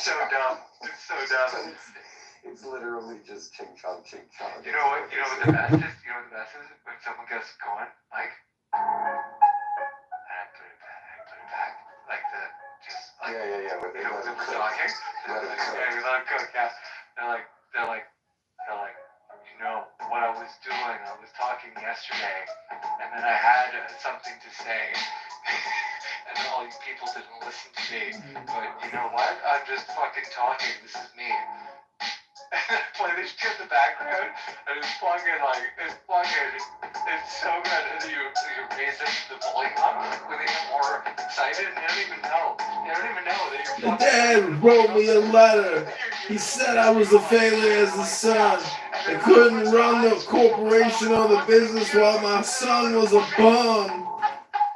so dumb. It's so dumb. It's literally just ching chong, ching chong. You know what the best is? You know what the best is? When someone gets going, Mike. And I put it back. Like the, just like, Yeah. When they when let it we're cook. talking. Let it cook. Yeah, we let it cook, yeah. They're like, what I was doing, I was talking yesterday, and then I had something to say, and all you people didn't listen to me, but you know what? I'm just fucking talking, this is me. Play this shit in the background, and it's fucking it's so good, and you raise it the volume up when they get more excited, and they don't even know that you're My dad wrote me a letter. He said I was a failure as a son. I couldn't run the corporation or the business while my son was a bum.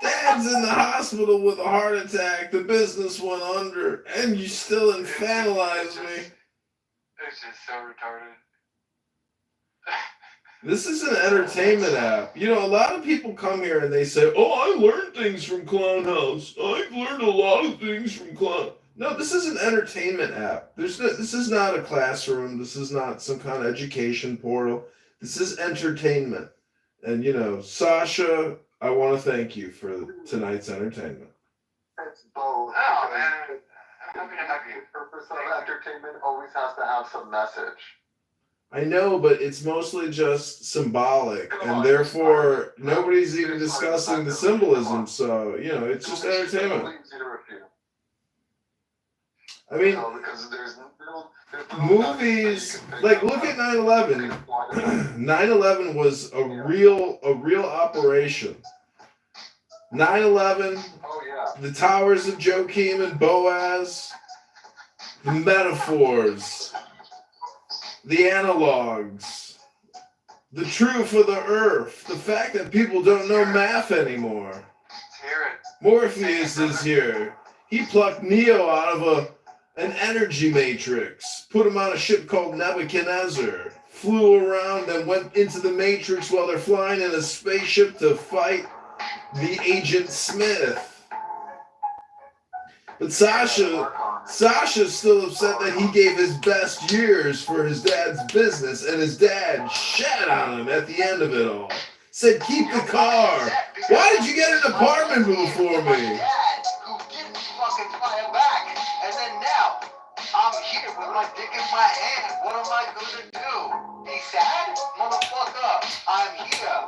Dad's in the hospital with a heart attack. The business went under. And you still infantilize me. It's just so retarded. This is an entertainment app. A lot of people come here and they say, oh, I learned things from Clown House. I've learned a lot of things from Clown. No, this is an entertainment app. This is not a classroom. This is not some kind of education portal. This is entertainment. And, Sasha, I want to thank you for tonight's entertainment. It's both. Oh, man. I'm happy to have you. The purpose of entertainment always has to have some message. I know, but it's mostly just symbolic, and therefore nobody's even discussing the symbolism. So it's just entertainment. I mean, because there's movies like look at 9/11. 9/11 was a real operation. 9/11, Oh yeah. the towers of Joachim and Boaz, the metaphors, the analogs, the truth of the earth, the fact that people don't know math anymore. Let's hear it. Morpheus is here. He plucked Neo out of an energy matrix, put him on a ship called Nebuchadnezzar, flew around and went into the matrix while they're flying in a spaceship to fight the Agent Smith. But Sasha's still upset that he gave his best years for his dad's business, and his dad shat on him at the end of it all. Said, keep the car. Why did you get an apartment before me? Dad, who didn't fucking fire back, and then now I'm here with my dick in my hand. What am I gonna do? Be sad, motherfucker? I'm here.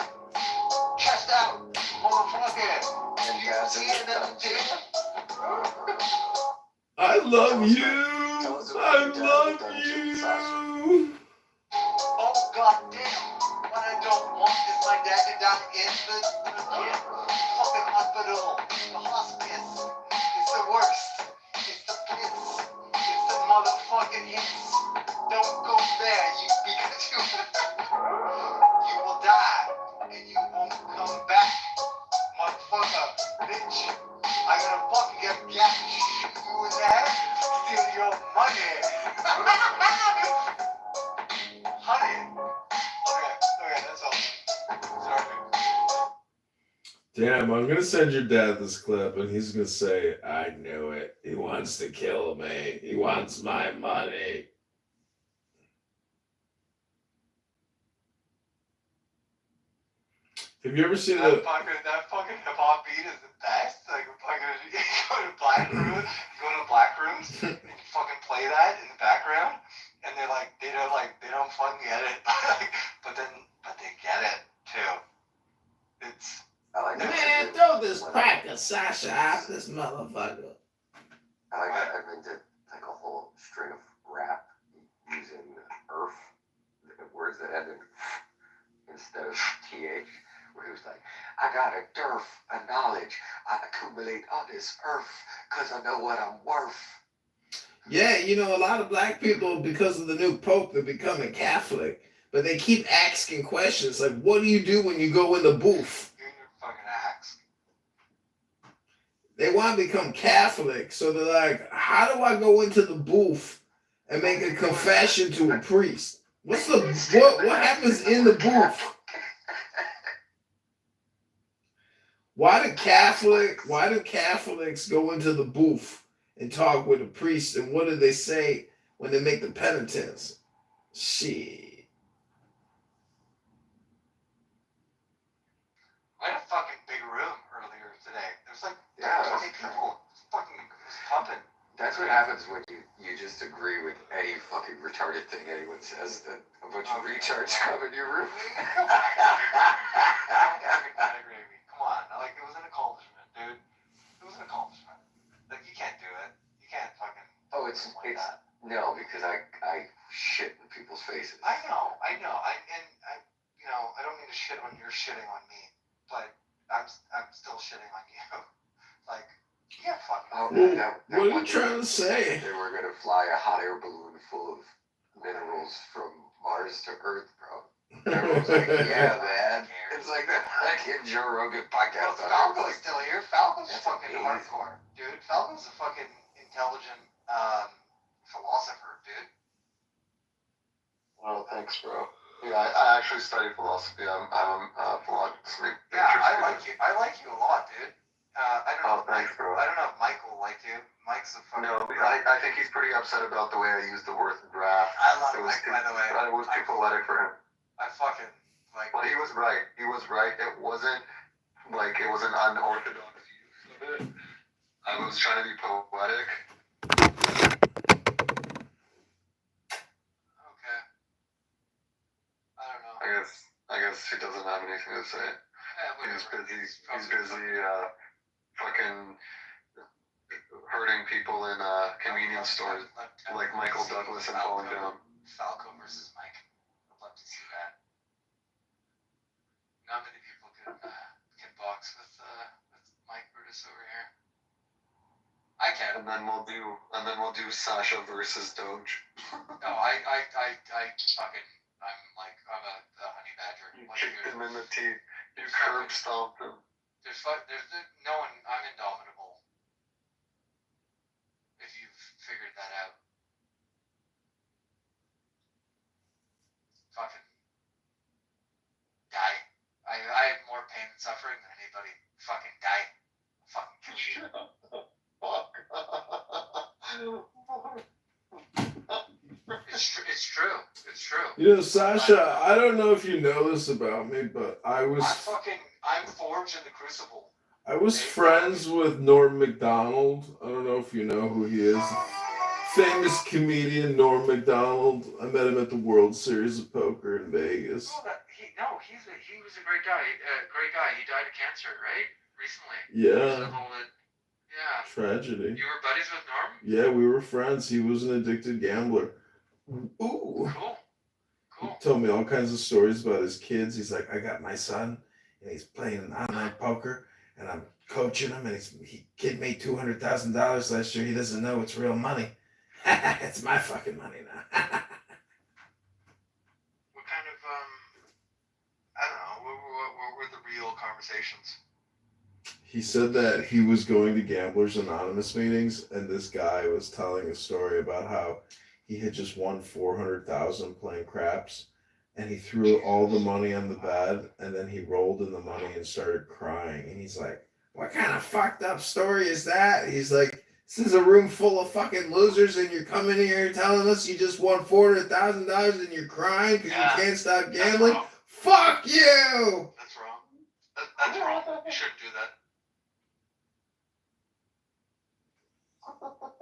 Chest out, motherfucker. And You Dad's see in it the in the tear? I love you. I love you. Oh goddamn! What I don't want is my dad to die in the fucking hospital. The hospice. It's the worst. It's the piss. It's the motherfucking hits. Don't go there, because you will die and you won't come back, motherfucker, bitch. I'm gonna fucking get gas, shoot you in the head, steal your money. Honey. Okay, that's all. Sorry. Damn, I'm gonna send your dad this clip, and he's gonna say, I knew it. He wants to kill me. He wants my money. Have you ever seen That fucking hip hop beat is the best. Like fucking you go to black rooms, and you fucking play that in the background, and they're like they don't fucking get it, but they get it too. It's I like that. Man, throw this cracker Sasha out this motherfucker. I like that. I mean, did like a whole string of rap using earth, words that end in instead of th, where he was like, I got a dearth of knowledge. I accumulate on this earth because I know what I'm worth. Yeah, a lot of black people, because of the new pope, they're becoming Catholic, but they keep asking questions like, what do you do when you go in the booth? you're in your fucking axe. They want to become Catholic, so they're like, how do I go into the booth and make a confession to a priest? What happens in the booth? Why do Catholics go into the booth and talk with a priest, and what do they say when they make the penitence? Shit. I had a fucking big room earlier today. There's like Yeah. 8 people. It's fucking pumping. That's what happens when you just agree with any fucking retarded thing anyone says, that a bunch of retards come in your room. Don't fucking denigrate me. Come on. Like, it was an accomplishment, dude. It was an accomplishment. Like, you can't do it. You can't fucking. Oh, it's that. no, because I shit in people's faces. I know. I don't mean to shit on your shitting on me, but I'm still shitting on you. Like, yeah, fuck. Oh, What are you trying to say? They were gonna fly a hot air balloon full of minerals from Mars to Earth, bro. Everyone's like, yeah, man. It's like that fucking Joe Rogan podcast. Falco's still here. Falco's That's fucking amazing. hardcore, dude. Falco's a fucking intelligent philosopher, dude. Well, thanks, bro. Yeah, I actually study philosophy. I'm a philosophy. Yeah, I like you. I like you a lot, dude. I don't know. Thanks, bro. I don't know if Mike will like you. Mike's a fucking. No, I think he's pretty upset about the way I used the word draft. I love It was Mike, too- by the way. It was too poetic for him. I fucking like. Well, he was right. He was right. It wasn't like it was an unorthodox use of it. I was trying to be poetic. Okay. guess he doesn't have anything to say. He's busy fucking hurting people in convenience stores like Michael Douglas and falling down. Falco versus Mike. I'd love to see that. Not many people can box with Mike Brutus over here. I can. And then we'll do Sasha versus Doge. No, I fucking, I'm a honey badger. You kicked him in the teeth. You curb stomped him. There's no one. I'm indomitable. If you've figured that out. Fucking die. I have more pain and suffering than anybody. Fucking die. Fucking kill you. Fuck. It's true. It's true. You know, Sasha, I don't know if you know this about me, but I'm forged in the crucible. I was friends with Norm Macdonald. I don't know if you know who he is. Famous comedian Norm Macdonald. I met him at the World Series of Poker in Vegas. He was a great guy. He died of cancer, right? Recently. Yeah. Yeah. Tragedy. You were buddies with Norm? Yeah, we were friends. He was an addicted gambler. Ooh. Cool. He told me all kinds of stories about his kids. He's like, I got my son, and he's playing online poker, and I'm coaching him, and kid made $200,000 last year. He doesn't know it's real money. It's my fucking money now. What kind of, I don't know, what were the real conversations? He said that he was going to Gamblers Anonymous meetings, and this guy was telling a story about how he had just won $400,000 playing craps, and he threw all the money on the bed, and then he rolled in the money and started crying. And he's like, "What kind of fucked up story is that?" He's like, "This is a room full of fucking losers, and you're coming here telling us you just won $400,000 and you're crying because you can't stop gambling? Fuck you!" That's wrong. That's wrong. You shouldn't do that.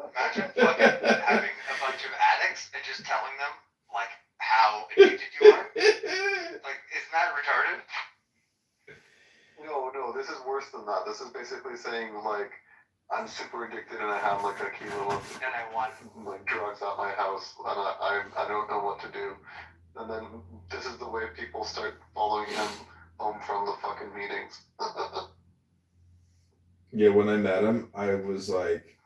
Imagine fucking having a bunch of addicts and just telling them, like, how addicted you are. Like, isn't that retarded? No, this is worse than that. This is basically saying, like, I'm super addicted and I have, like, a kilo of, And I want, like, drugs at my house and I don't know what to do. And then this is the way people start following him home from the fucking meetings. Yeah, when I met him, I was like,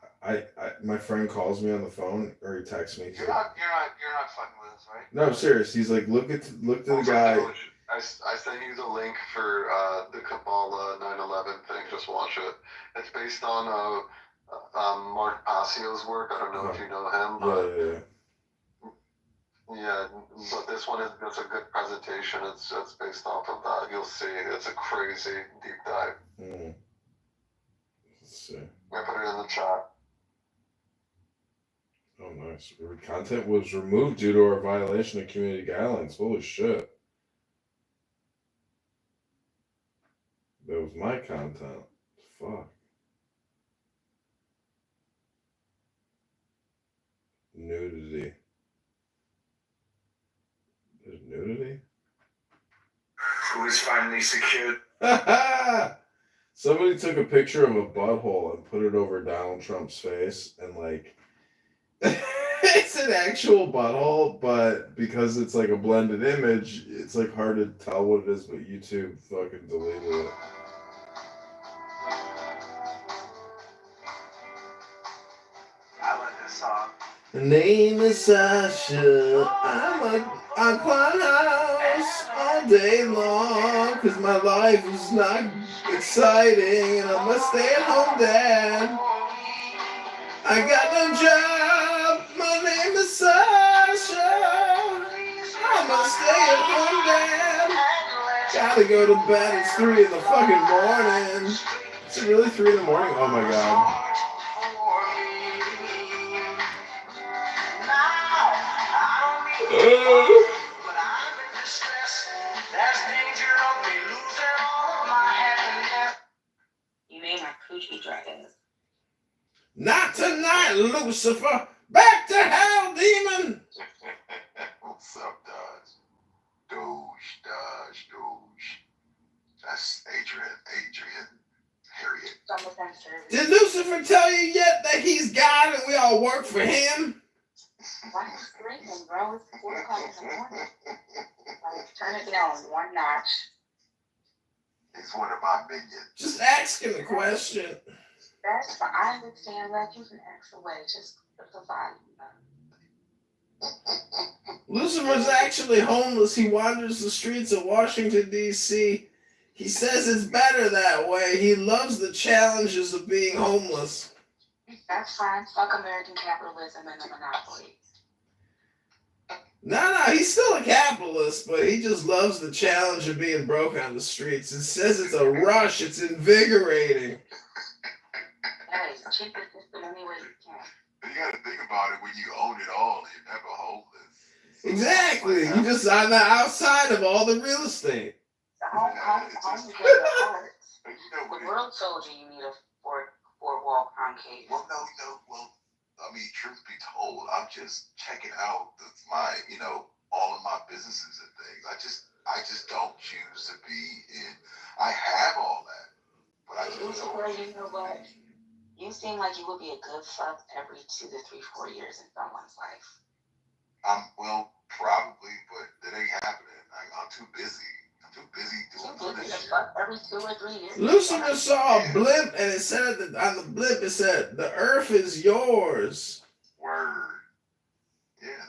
my friend calls me on the phone or he texts me. you're not fucking with us, right? No, serious. He's like, look to the guy. I sent you the link for the Kabbalah 9/11 thing. Just watch it. It's based on Mark Passio's work. I don't know if you know him, but yeah, but this one is just a good presentation. It's based off of that. You'll see. It's a crazy deep dive. Let's see. I put it in the chat. Oh, nice. Content was removed due to our violation of community guidelines. Holy shit. That was my content. Fuck. Nudity. There's nudity? Who is finally secured? Somebody took a picture of a butthole and put it over Donald Trump's face, and like it's an actual butthole, but because it's like a blended image, it's like hard to tell what it is, but YouTube fucking deleted it. I like this song. The name is Sasha. I'm on Clubhouse all day long, cause my life is not exciting and I'm a stay-at-home dad. I got no job, my name is Sasha. I'm a stay-at-home dad. Gotta go to bed, it's 3 in the fucking morning. Is it really 3 in the morning? Oh my god. You made my coochie dry. Not tonight, Lucifer! Back to hell, demon! What's up, Dodge? Doge. That's Adrian, Harriet. Did Lucifer tell you yet that he's God and we all work for him? Why is sleeping, bro? It's 4 o'clock in the morning. Like, turn it down 1 notch. He's one of my minions. Just asking a question. That's fine. I understand that. You can ask away. Just put the volume up. Lucifer's actually homeless. He wanders the streets of Washington, D.C. He says it's better that way. He loves the challenges of being homeless. That's fine. Fuck American capitalism and the monopoly. No, he's still a capitalist, but he just loves the challenge of being broke on the streets. It says it's a rush. It's invigorating. Hey, cheap the system any way you can. You gotta think about it. When you own it all, you're never homeless. Exactly. You just on the outside of all the real estate. The home is in your heart. The world told you need a four-wall concave. Well, I mean, truth be told, I'm just checking out all of my businesses and things. I just don't choose to be in. I have all that, but I just don't. You know what? You seem like you would be a good fuck every 2 to 3, 4 years in someone's life. Well, probably, but that ain't happening. I'm too busy. I'm too busy doing other shit. Fuck every 2 or 3 years. Lucifer saw a blimp, and it said on the blimp, it said, "The earth is yours." Word. Yeah,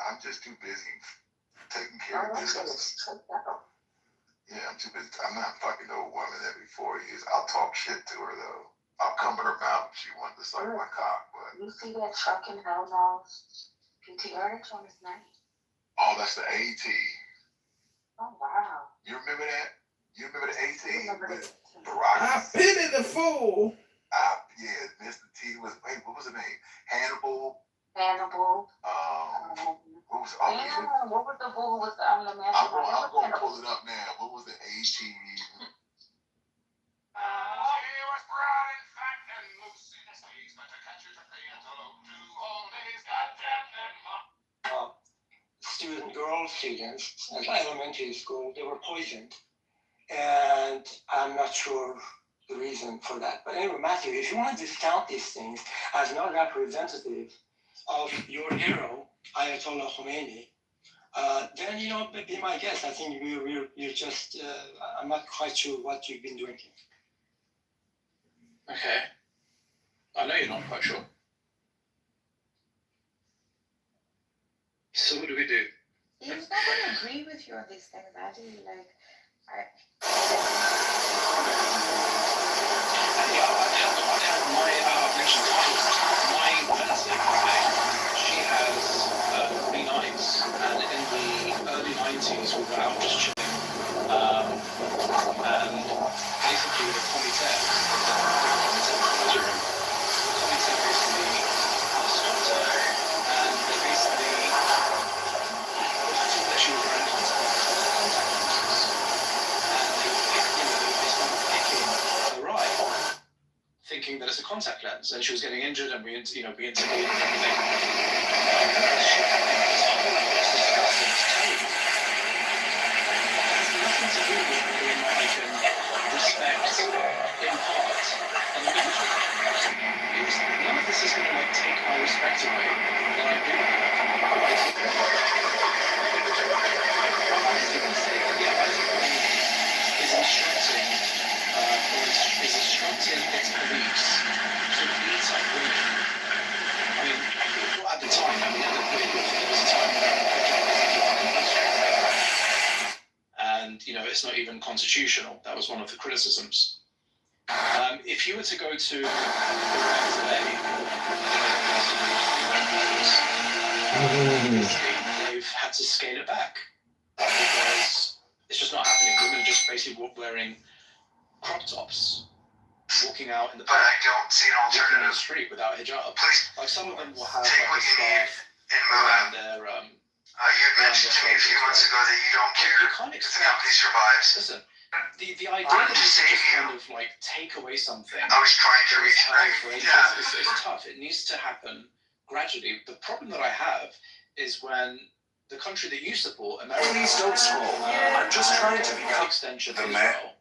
I'm just too busy taking care of business. Yeah, I'm too busy. I'm not fucking no woman every 4 years. I'll talk shit to her, though. I'll come to her mouth if she wanted to suck my cock, but... You see that truck in Hell Nose? PTR on his name. Oh, that's the AT. Oh, wow. You remember that? You remember the AT? With the I Rockets? pity the fool. Yeah, Mr. T was... Wait, what was the name? Hannibal. Hannibal. What was... What was the fool with the man? I'm going to pull it up now. What was the AT? She was brown and fat and loose in the sleeves, but to catch her took the antelope 2 whole days. Goddamn them. Girl students at elementary school, they were poisoned. And I'm not sure the reason for that. But anyway, Matthew, if you want to discount these things as not representative of your hero, Ayatollah Khomeini, then, be my guest. I think you're just, I'm not quite sure what you've been doing here. Okay. I know you're not quite sure. So what do we do? He's not going to agree with you on these things, Matthew. I've had my mentioned my relative, she has 3 nights, and in the early 90s we were out just chilling, and basically the comité basically stopped her, and they basically thought that she was wearing contact lenses, and they started picking her eye, thinking that it's a contact lens, and she was getting injured, and we intervened and everything. It has nothing to do with whether or not I can respect, impart, and individual. None of this is going to take my respect away that I do have. I take it. I was going to say that, yeah, I think is instructing, is instructing its police to beat up women. I mean, at the time, there was a time when and, it's not even constitutional. That was one of the criticisms. If you were to go to Iraq today, they've had to scale it back because it's just not happening. Women are just basically wearing crop tops, walking out in the park, But I don't see an walking on the alternative. street without hijab. Please Like some of them will have take like what a you need scarf and move around on. their You had mentioned to me a few months ago that you don't care You can't if the expect. company survives. Listen, the idea Why that would you you can save just you? kind of like take away something I was trying to that was reach. held for ages Yeah. is tough. It needs to happen gradually. The problem that I have is when the country that you support, America, Please don't scroll. I'm just trying to become extension the of man. Israel,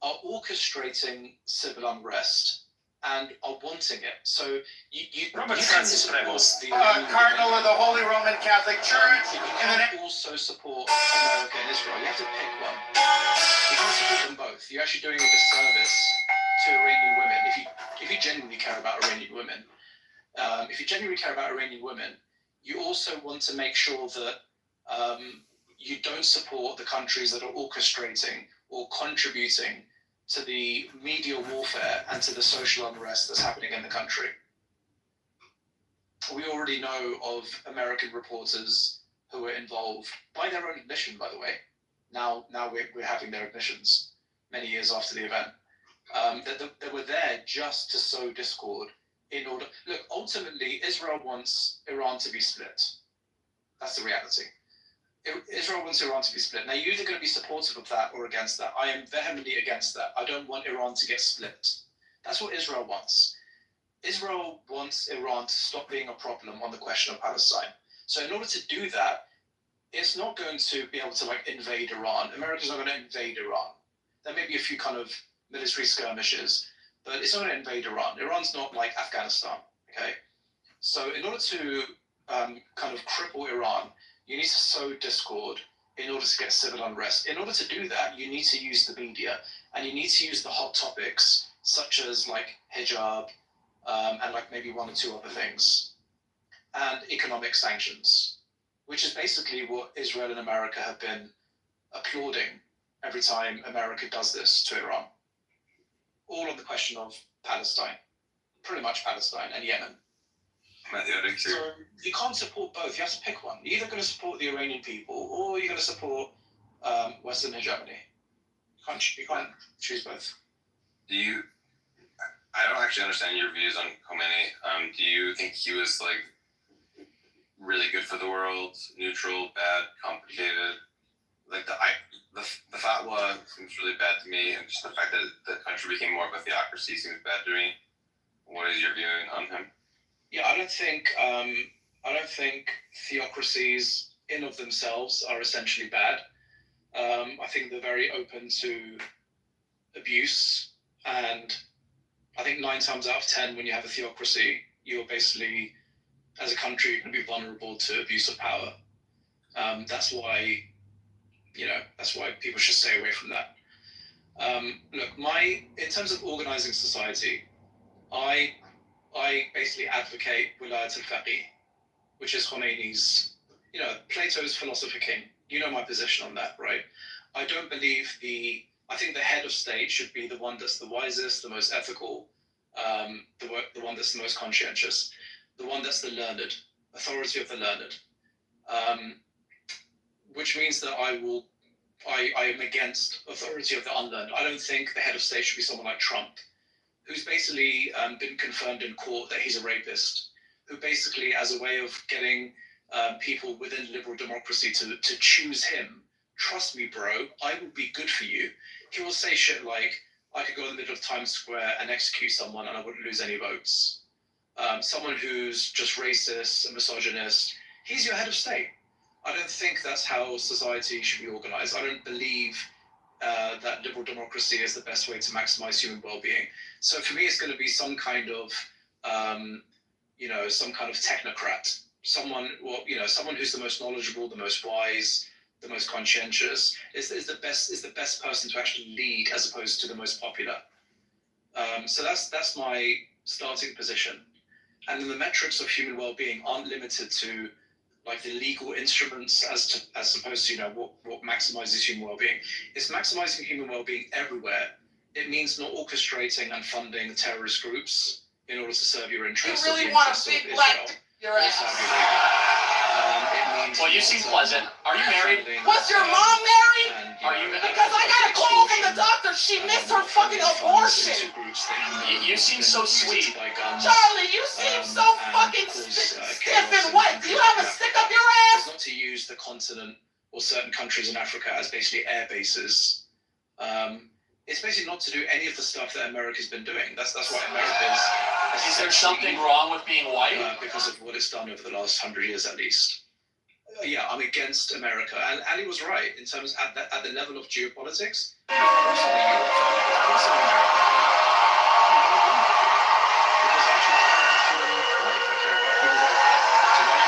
are orchestrating civil unrest and are wanting it. So you Robert can Francis support Prevost, the Cardinal of the Holy Roman Catholic Church. but you And then can't also support America and Israel. You have to pick one. You can't support them both. You're actually doing a disservice to Iranian women if you genuinely care about Iranian women. If you genuinely care about Iranian women, you also want to make sure that you don't support the countries that are orchestrating or contributing to the media warfare and to the social unrest that's happening in the country. We already know of American reporters who were involved, by their own admission, by the way. Now we're having their admissions many years after the event. That were there just to sow discord in order. Look, ultimately, Israel wants Iran to be split. That's the reality. Israel wants Iran to be split. Now, you're either going to be supportive of that or against that. I am vehemently against that. I don't want Iran to get split. That's what Israel wants. Israel wants Iran to stop being a problem on the question of Palestine. So in order to do that, it's not going to be able to invade Iran. America's not going to invade Iran. There may be a few kind of military skirmishes, but it's not going to invade Iran. Iran's not like Afghanistan, okay? So in order to kind of cripple Iran, you need to sow discord in order to get civil unrest. In order to do that, you need to use the media, and you need to use the hot topics such as hijab and maybe one or two other things, and economic sanctions, which is basically what Israel and America have been applauding every time America does this to Iran. All on the question of Palestine, pretty much Palestine and Yemen. So you can't support both. You have to pick one. You're either going to support the Iranian people or you're going to support Western hegemony. You can't choose both. I don't actually understand your views on Khomeini. Do you think he was really good for the world, neutral, bad, complicated? The fatwa seems really bad to me, and just the fact that the country became more of a theocracy seems bad to me. What is your view on him? Yeah, I don't think theocracies in of themselves are essentially bad. I think they're very open to abuse, and I think 9 times out of 10, when you have a theocracy, you're basically, as a country, going to be vulnerable to abuse of power. That's why people should stay away from that. Look, in terms of organizing society, I basically advocate Wilayat al-Faqih, which is Khomeini's, Plato's philosopher king. You know my position on that, right? I don't believe I think the head of state should be the one that's the wisest, the most ethical, the one that's the most conscientious, the one that's the learned, authority of the learned. Which means that I am against authority of the unlearned. I don't think the head of state should be someone like Trump, who's basically been confirmed in court that he's a rapist, who basically, as a way of getting people within liberal democracy to choose him, trust me, bro, I will be good for you. He will say shit like, I could go in the middle of Times Square and execute someone and I wouldn't lose any votes. Someone who's just racist and misogynist, he's your head of state. I don't think that's how society should be organized. I don't believe that liberal democracy is the best way to maximize human well-being. So for me, it's going to be some kind of, some kind of technocrat, someone who's the most knowledgeable, the most wise, the most conscientious, is the best person to actually lead as opposed to the most popular. So that's my starting position. And then the metrics of human well-being aren't limited to the legal instruments as opposed to what maximizes human well-being. It's maximizing human well-being everywhere. It means not orchestrating and funding terrorist groups in order to serve your interests. You really want a big black your ass. Well, you seem pleasant. Are you married? Was your mom married? Are you? Because I got a call from the doctor. She missed her fucking abortion. You seem so sweet. Charlie, you seem so fucking stiff and wet. Do you have a stick up your ass? Not to use the continent or certain countries in Africa as basically air bases. It's basically not to do any of the stuff that America's been doing. That's what America is. Is there something wrong with being white? Because of what it's done over the last 100 years at least. yeah, I'm against America, and Ali was right in terms at the level of geopolitics. Of course, I'm a Europe fan. Of course, I'm an American fan. Because actually, I care about human life. I care about human welfare. So why should I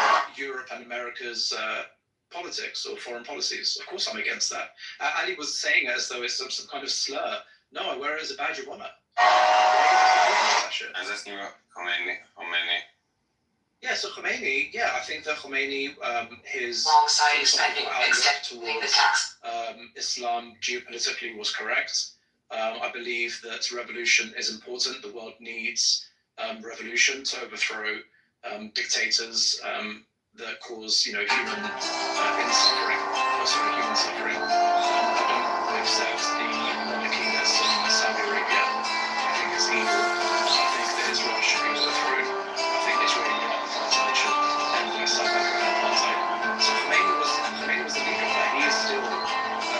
support Europe and America's politics or foreign policies? Of course, I'm against that. Ali was saying it as though it's some kind of slur. No, I wear it as a badge of honor. I was asking about Khomeini. Yeah, so Khomeini, I think that Khomeini, his Alongside philosophical expanding outlook the towards tax. Islam geopolitically was correct. I believe that revolution is important. The world needs revolution to overthrow dictators that cause, human suffering. Human suffering. I don't accept the monarchiness in Saudi Arabia. I think it's evil. I think that Israel should be overthrown. I think Israel is not apartheid should end like South African apartheid. So Khomeini was the leader of that. He is still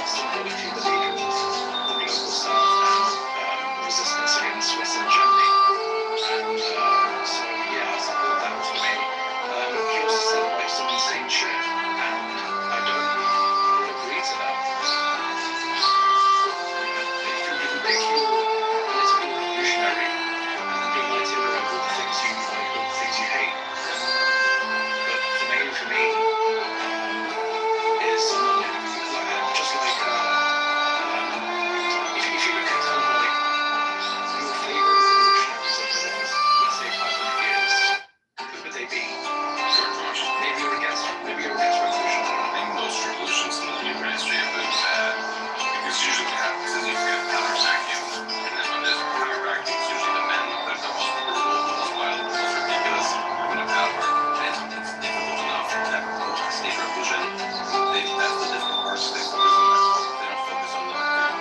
symbolically the leader of the global south and resistance against Western Germany. And so I support that with Khomeini. He also said like some insane shit, and I don't agree to that. You can pick your political revolutionary and be like to all the things you like, all the things you hate. But Khomeini for me is someone like just like if you look at kind of like your favorite revolutionaries of the last, let's say 500 years, who would they be? Maybe you're against revolution. I think most revolutions in the human history have been bad because usually what happens is you get a power vacuum, and then when there's a power vacuum, it's usually the men that are the most brutal, the most wild, the most ridiculous who are in power. And it's difficult enough to have a state revolution. That's the difficult part. They don't focus on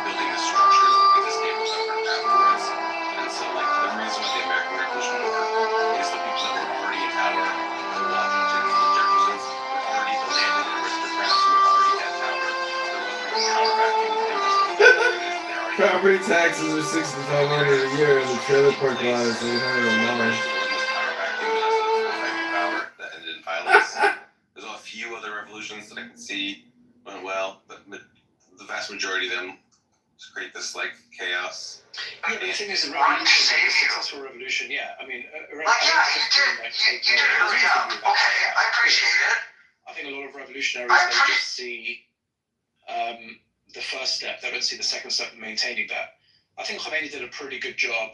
building the structure that will be the stable government afterwards. And so, like, the reason why the American Revolution worked is the people that were already in power, the Washingtons, the Jeffersons, were already the landed aristocrats who already had power. There wasn't a power vacuum. They were just Property taxes are $6,500 a year, and the trailer park lot is $800 a month. Power vacuum as a full-time power that ended in violence. There's a few other revolutions that I can see went well, but the vast majority of them just create this like chaos. Yeah, but the thing is, a revolution, a successful revolution, I mean, you did a good job. Okay, I appreciate it. I think a lot of revolutionaries, they just see the first step, they don't see the second step of maintaining that. I think Khomeini did a pretty good job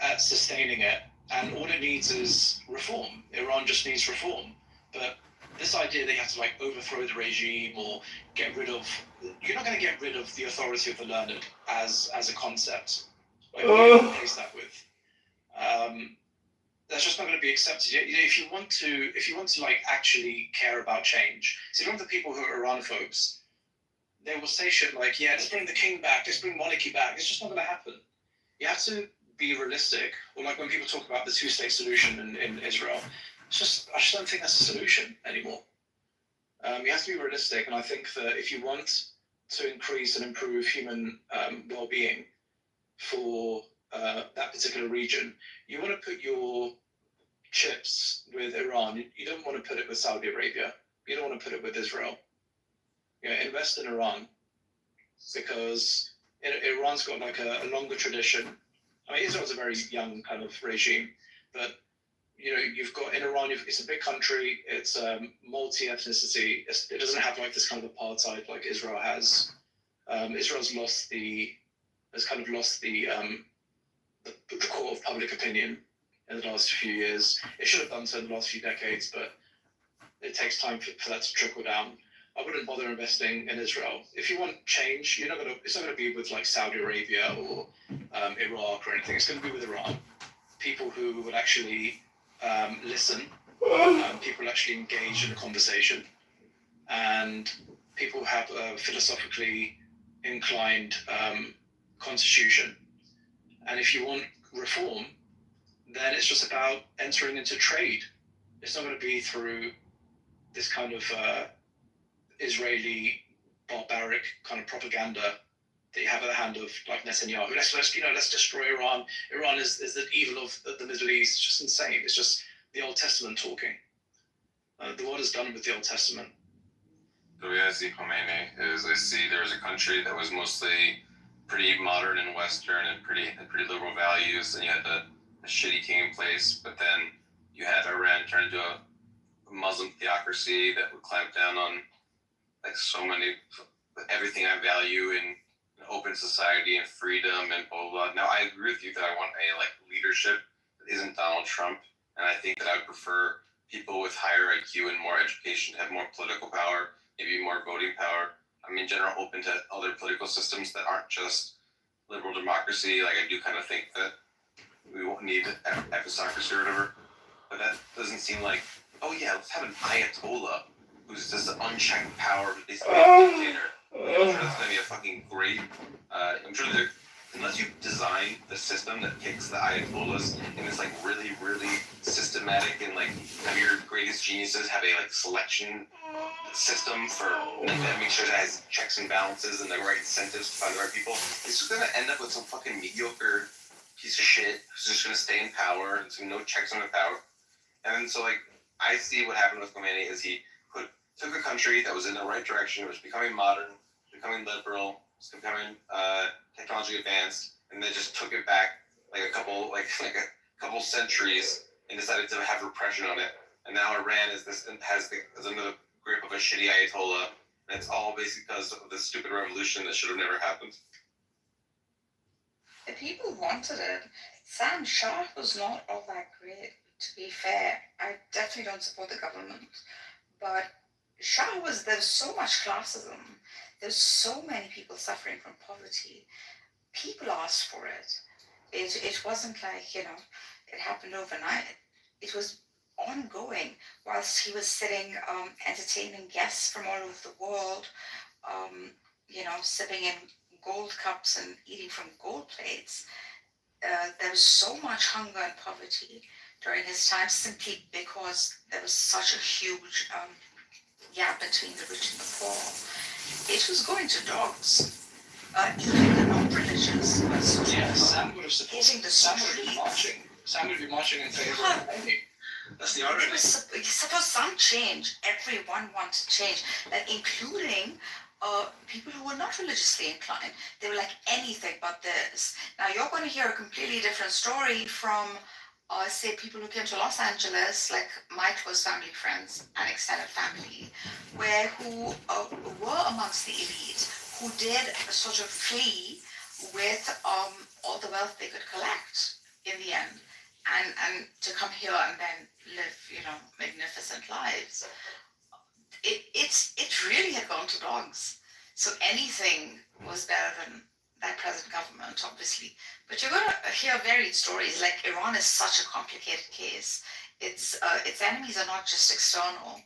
at sustaining it, and all it needs is reform. Iran just needs reform. But this idea that you have to like overthrow the regime or get rid of, you're not going to get rid of the authority of the learned as a concept. Like, what are you going to replace that with? That's just not going to be accepted. If you want to like actually care about change, see, one of the people who are Iranophobes, they will say shit like, let's bring the king back, let's bring monarchy back. It's just not going to happen. You have to be realistic. Or like when people talk about the two-state solution in Israel, I just don't think that's a solution anymore. You have to be realistic, and I think that if you want to increase and improve human well-being for that particular region, you want to put your chips with Iran. You don't want to put it with Saudi Arabia. You don't want to put it with Israel. Invest in Iran, because Iran's got like a longer tradition. I mean, Israel's a very young kind of regime, but you've got in Iran, it's a big country, it's multi-ethnicity, it doesn't have like this kind of apartheid like Israel has. Israel's kind of lost the core of public opinion in the last few years. It should have done so in the last few decades, but it takes time for that to trickle down. I wouldn't bother investing in Israel. If you want change, it's not going to be with like Saudi Arabia or Iraq or anything. It's going to be with Iran. People who would actually listen, people actually engage in a conversation, and people have a philosophically inclined constitution. And if you want reform, then it's just about entering into trade. It's not going to be through this kind of Israeli barbaric kind of propaganda that you have at the hand of like Netanyahu. Let's destroy Iran. Iran is the evil of the Middle East. It's just insane. It's just the Old Testament talking. The world is done with the Old Testament. The way I see Khomeini is I see there was a country that was mostly pretty modern and Western and pretty liberal values, and you had a shitty king in place, but then you had Iran turn into a Muslim theocracy that would clamp down on like so many, everything I value in an open society and freedom and blah, blah, blah. Now I agree with you that I want a like leadership that isn't Donald Trump, and I think that I would prefer people with higher IQ and more education to have more political power, maybe more voting power. I'm in general open to other political systems that aren't just liberal democracy. Like I do kind of think that we won't need epistocracy or whatever, but that doesn't seem like, oh yeah, let's have an Ayatollah who's just unchecked power, basically a dictator. I'm sure that's gonna be a fucking great. I'm sure that unless you design the system that picks the Ayatollahs and it's like really, really systematic and like have your greatest geniuses have a like selection system for like, that makes sure that it has checks and balances and the right incentives to find the right people, it's just gonna end up with some fucking mediocre piece of shit who's just gonna stay in power and some no checks on the power. And so like I see what happened with Khomeini is he took a country that was in the right direction, it was becoming modern, becoming liberal, was becoming technology advanced, and then just took it back like a couple centuries and decided to have repression on it. And now Iran is under the grip of a shitty Ayatollah, and it's all basically because of this stupid revolution that should have never happened. The people wanted it. Sam Shah was not all that great, to be fair. I definitely don't support the government, but Shah was, there's so much classism. There's so many people suffering from poverty. People asked for it. It wasn't like, it happened overnight. It was ongoing whilst he was sitting entertaining guests from all over the world, sipping in gold cups and eating from gold plates. There was so much hunger and poverty during his time simply because there was such a huge gap between the rich and the poor. It was going to dogs. Even the non-religious Sam would have supported the Sam would be marching. Sam would be marching in favor of Khomeini. That's the irony. Supposed some change. Everyone wanted change, including people who were not religiously inclined. They were like anything but this. Now you're going to hear a completely different story from say people who came to Los Angeles, like my close family friends and extended family, who were amongst the elite, who did sort of flee with all the wealth they could collect in the end, and to come here and then live, magnificent lives. It really had gone to dogs. So anything was better than that present government, obviously. But you're going to hear varied stories. Like Iran is such a complicated case. Its enemies are not just external.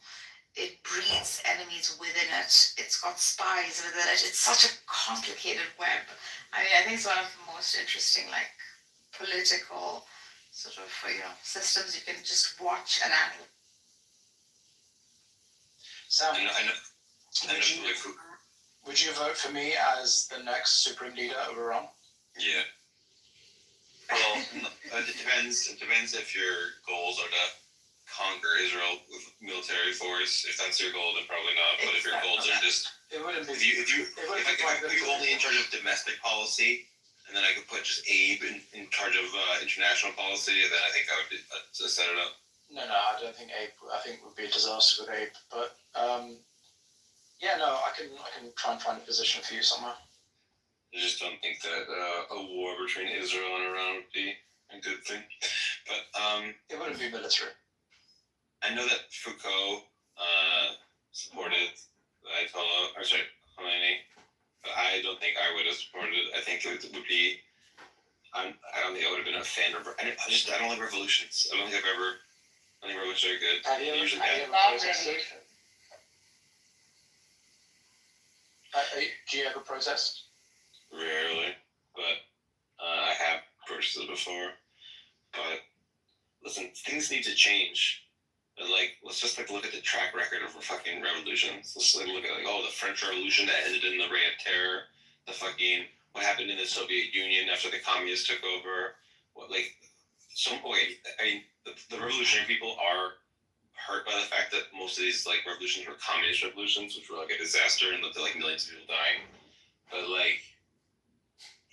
It breeds enemies within it. It's got spies within it. It's such a complicated web. I think it's one of the most interesting, political sort of, systems you can just watch and analyze. Sam, would you vote for me as the next supreme leader of Iran? Yeah. Well, it depends. It depends if your goals are to conquer Israel with military force. If that's your goal, then probably not. But if your goals are just, if you're only in charge of domestic policy, and then I could put just Abe in charge of international policy, then I think I would set it up. No, I don't think Abe. I think it would be a disaster with Abe. But I can try and find a position for you somewhere. I just don't think that a war between Israel and Iran would be a good thing. But it wouldn't be military. I know that Foucault supported the Ayatollah, Khomeini, but I don't think I would have supported it. I think it would be. I don't think I would have been a fan of. I don't like revolutions. I don't think revolutions are good. Do you ever protest? Rarely, but I have protested before. But listen, things need to change. And let's just look at the track record of fucking revolutions. Let's look at the French Revolution that ended in the Reign of Terror. what happened in the Soviet Union after the communists took over. The revolutionary people are hurt by the fact that most of these like revolutions were communist revolutions, which were like a disaster and led to like millions of people dying. But like,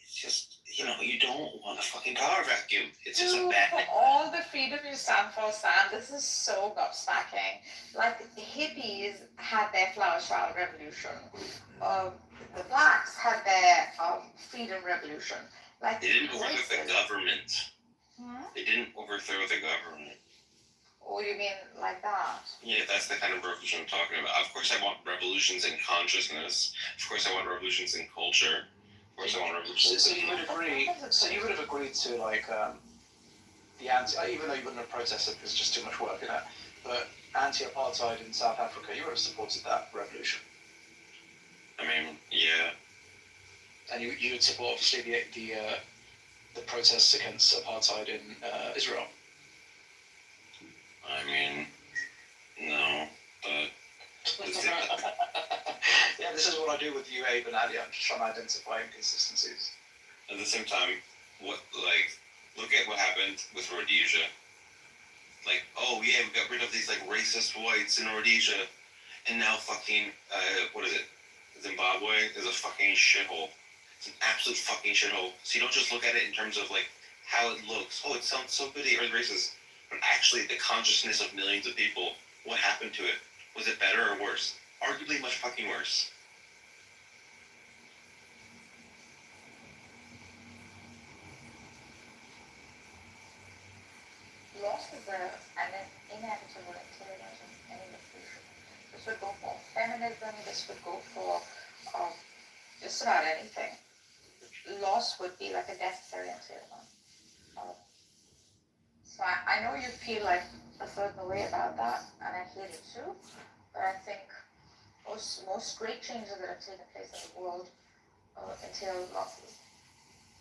it's just you don't want a fucking power vacuum. It's just a bad. For all the freedom you stand for, Sam, this is so gobsmacking. Like the hippies had their flower child revolution. The blacks had their freedom revolution. Like they didn't overthrow the government. They didn't overthrow the government. Oh, you mean like that? Yeah, that's the kind of revolution I'm talking about. Of course, I want revolutions in consciousness. Of course, I want revolutions in culture. Of course, I want revolutions. So you would agree? So you would have agreed to like the anti, even though you wouldn't have protested because it's just too much work in it, but anti-apartheid in South Africa, you would have supported that revolution. I mean, yeah. And you would support obviously the protests against apartheid in Israel. I mean, no, but yeah, this is what I do with you, Abe and Ali. I'm just trying to identify inconsistencies. At the same time, look at what happened with Rhodesia. Like, oh yeah, we got rid of these like racist whites in Rhodesia, and now fucking what is it? Zimbabwe is a fucking shithole. It's an absolute fucking shithole. So you don't just look at it in terms of like how it looks. Oh, it sounds so pretty or racist. But actually, the consciousness of millions of people, what happened to it? Was it better or worse? Arguably much fucking worse. Loss is an inevitable interior in any revolution. This would go for feminism, this would go for just about anything. Loss would be like a necessary interior. So I know you feel like a certain way about that, and I feel it too, but I think most great changes that have taken place in the world entail losses.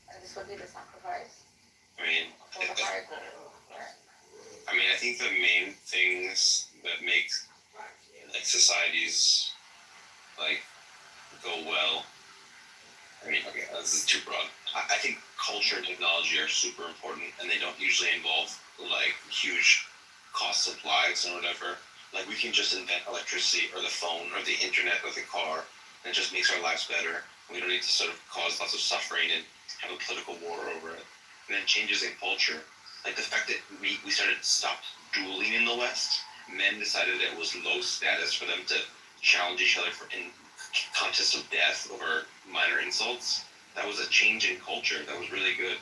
And this would be the sacrifice I mean, for the higher goal. I think the main things that make like societies like go well. I mean, okay, this is too broad. I think culture and technology are super important, and they don't usually involve like huge cost of lives and whatever. Like we can just invent electricity or the phone or the internet or the car, and it just makes our lives better. We don't need to sort of cause lots of suffering and have a political war over it. And then changes in culture, like the fact that we stopped dueling in the West. Men decided that it was low status for them to challenge each other in contests of death over minor insults. That was a change in culture. That was really good.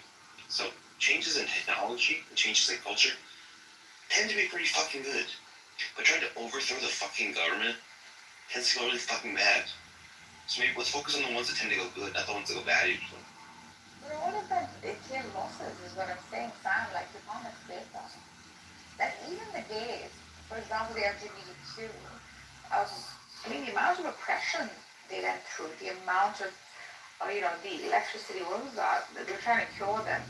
So changes in technology and changes in culture tend to be pretty fucking good. But trying to overthrow the fucking government tends to go really fucking bad. So maybe let's focus on the ones that tend to go good, not the ones that go bad usually. But all of them, they clear losses is what I'm saying, Sam, like you can't escape that. That even the gays, for example, the LGBTQ, the amount of oppression they went through, the amount of, the electricity, what was that? They're trying to cure them.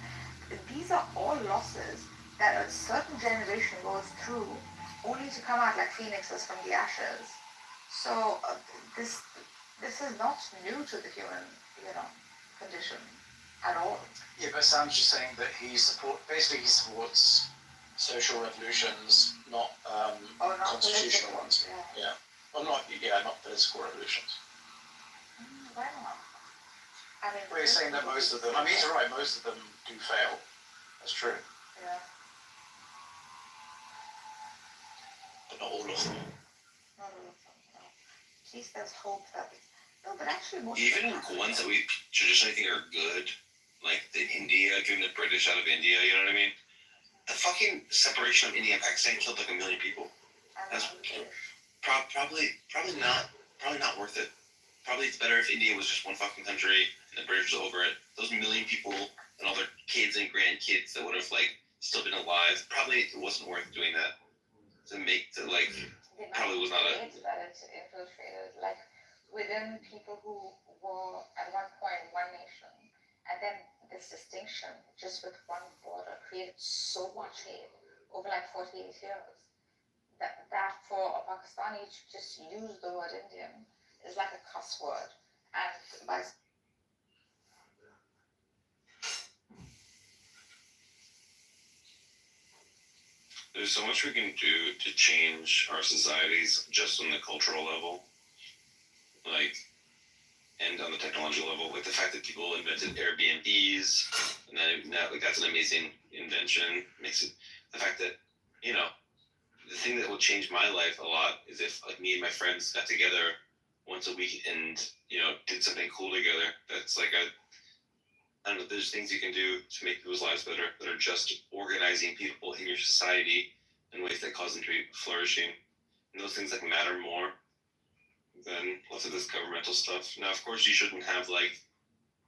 These are all losses that a certain generation goes through only to come out like phoenixes from the ashes. So this is not new to the human, condition at all. Yeah, but Sam's just saying that he supports social revolutions, not constitutional ones. Yeah. Well, not political revolutions. Why not? Well, he's saying that most of them, he's right, most of them do fail. That's true. Yeah. But not all of them. Not all of them, no. At least there's hope that no, but actually most even ones that we traditionally think are good, like the India, giving the British out of India, you know what I mean? The fucking separation of India and Pakistan killed like 1 million people. That's probably not worth it. Probably it's better if India was just one fucking country and the British was over it. Those 1 million people and all their kids and grandkids that would have like still been alive, probably it wasn't worth doing that. Probably was not a. That it's infiltrated, like within people who were at one point one nation, and then this distinction just with one border created so much hate over like 48 years that for a Pakistani to just use the word Indian is like a cuss word, and by there's so much we can do to change our societies just on the cultural level, like, and on the technological level. Like the fact that people invented Airbnbs, and then now, like, that's an amazing invention. Makes it the fact that, you know, the thing that will change my life a lot is if, like, me and my friends got together once a week and, you know, did something cool together. That's like I don't know, there's things you can do to make people's lives better that are just organizing people in your society in ways that cause them to be flourishing. And those things, like, matter more than lots of this governmental stuff. Now, of course, you shouldn't have, like,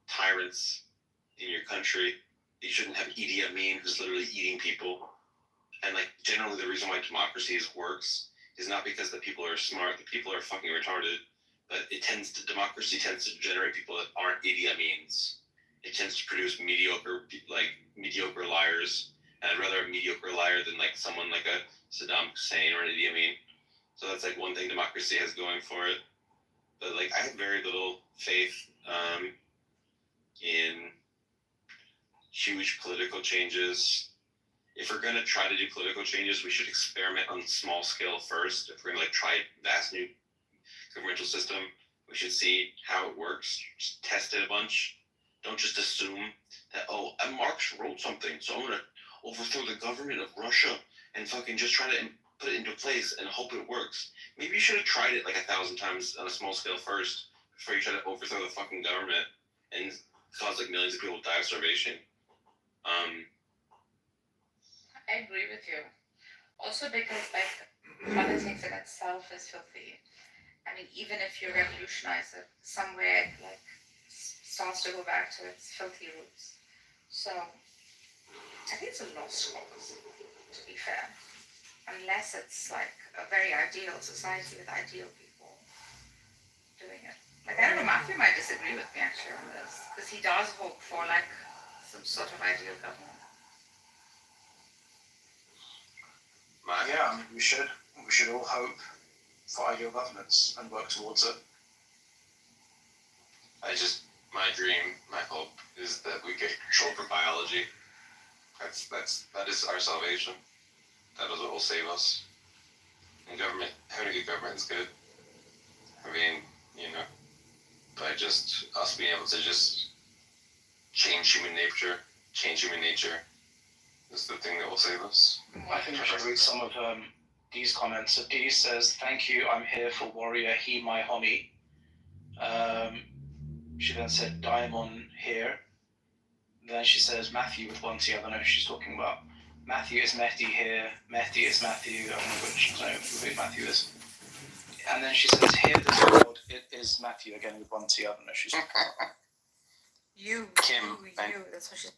tyrants in your country. You shouldn't have Idi Amin, who's literally eating people. And, like, generally the reason why democracy works is not because the people are smart, the people are fucking retarded, but democracy tends to generate people that aren't Idi Amins. It tends to produce mediocre liars, and I'd rather a mediocre liar than, like, someone like a Saddam Hussein or an Idi Amin. So that's, like, one thing democracy has going for it. But, like, I have very little faith in huge political changes. If we're gonna try to do political changes, we should experiment on small scale first. If we're gonna, like, try a vast new governmental system, we should see how it works. Just test it a bunch. Don't just assume that, oh, Marx wrote something, so I'm gonna overthrow the government of Russia and fucking just try to put it into place and hope it works. Maybe you should have tried it like 1,000 times on a small scale first before you try to overthrow the fucking government and cause, like, millions of people to die of starvation. I agree with you. Also because, like, politics in itself is filthy. I mean, even if you revolutionize it, somewhere it, like, starts to go back to its filthy roots. So I think it's a lost cause, to be fair. Unless it's, like, a very ideal society with ideal people doing it. Like, I don't know, Matthew might disagree with me actually on this, because he does hope for, like, some sort of ideal government. Yeah, I mean, we should all hope for ideal governments and work towards it. My dream, my hope is that we get control for biology. That is our salvation. That is what will save us. And government, having a good government is good. I mean, you know, by just us being able to just change human nature is the thing that will save us. I think I should read some of Dee's comments. So Dee says, "Thank you, I'm here for warrior, he my homie." She then said, "Diamond here." Then she says, "Matthew with one T." I don't know who she's talking about. Matthew is Mehdi here. Mehdi is Matthew. I don't know who Matthew is. And then she says, "Here this world, it is Matthew," again with one T. I don't know who she's talking about. You. That's what she's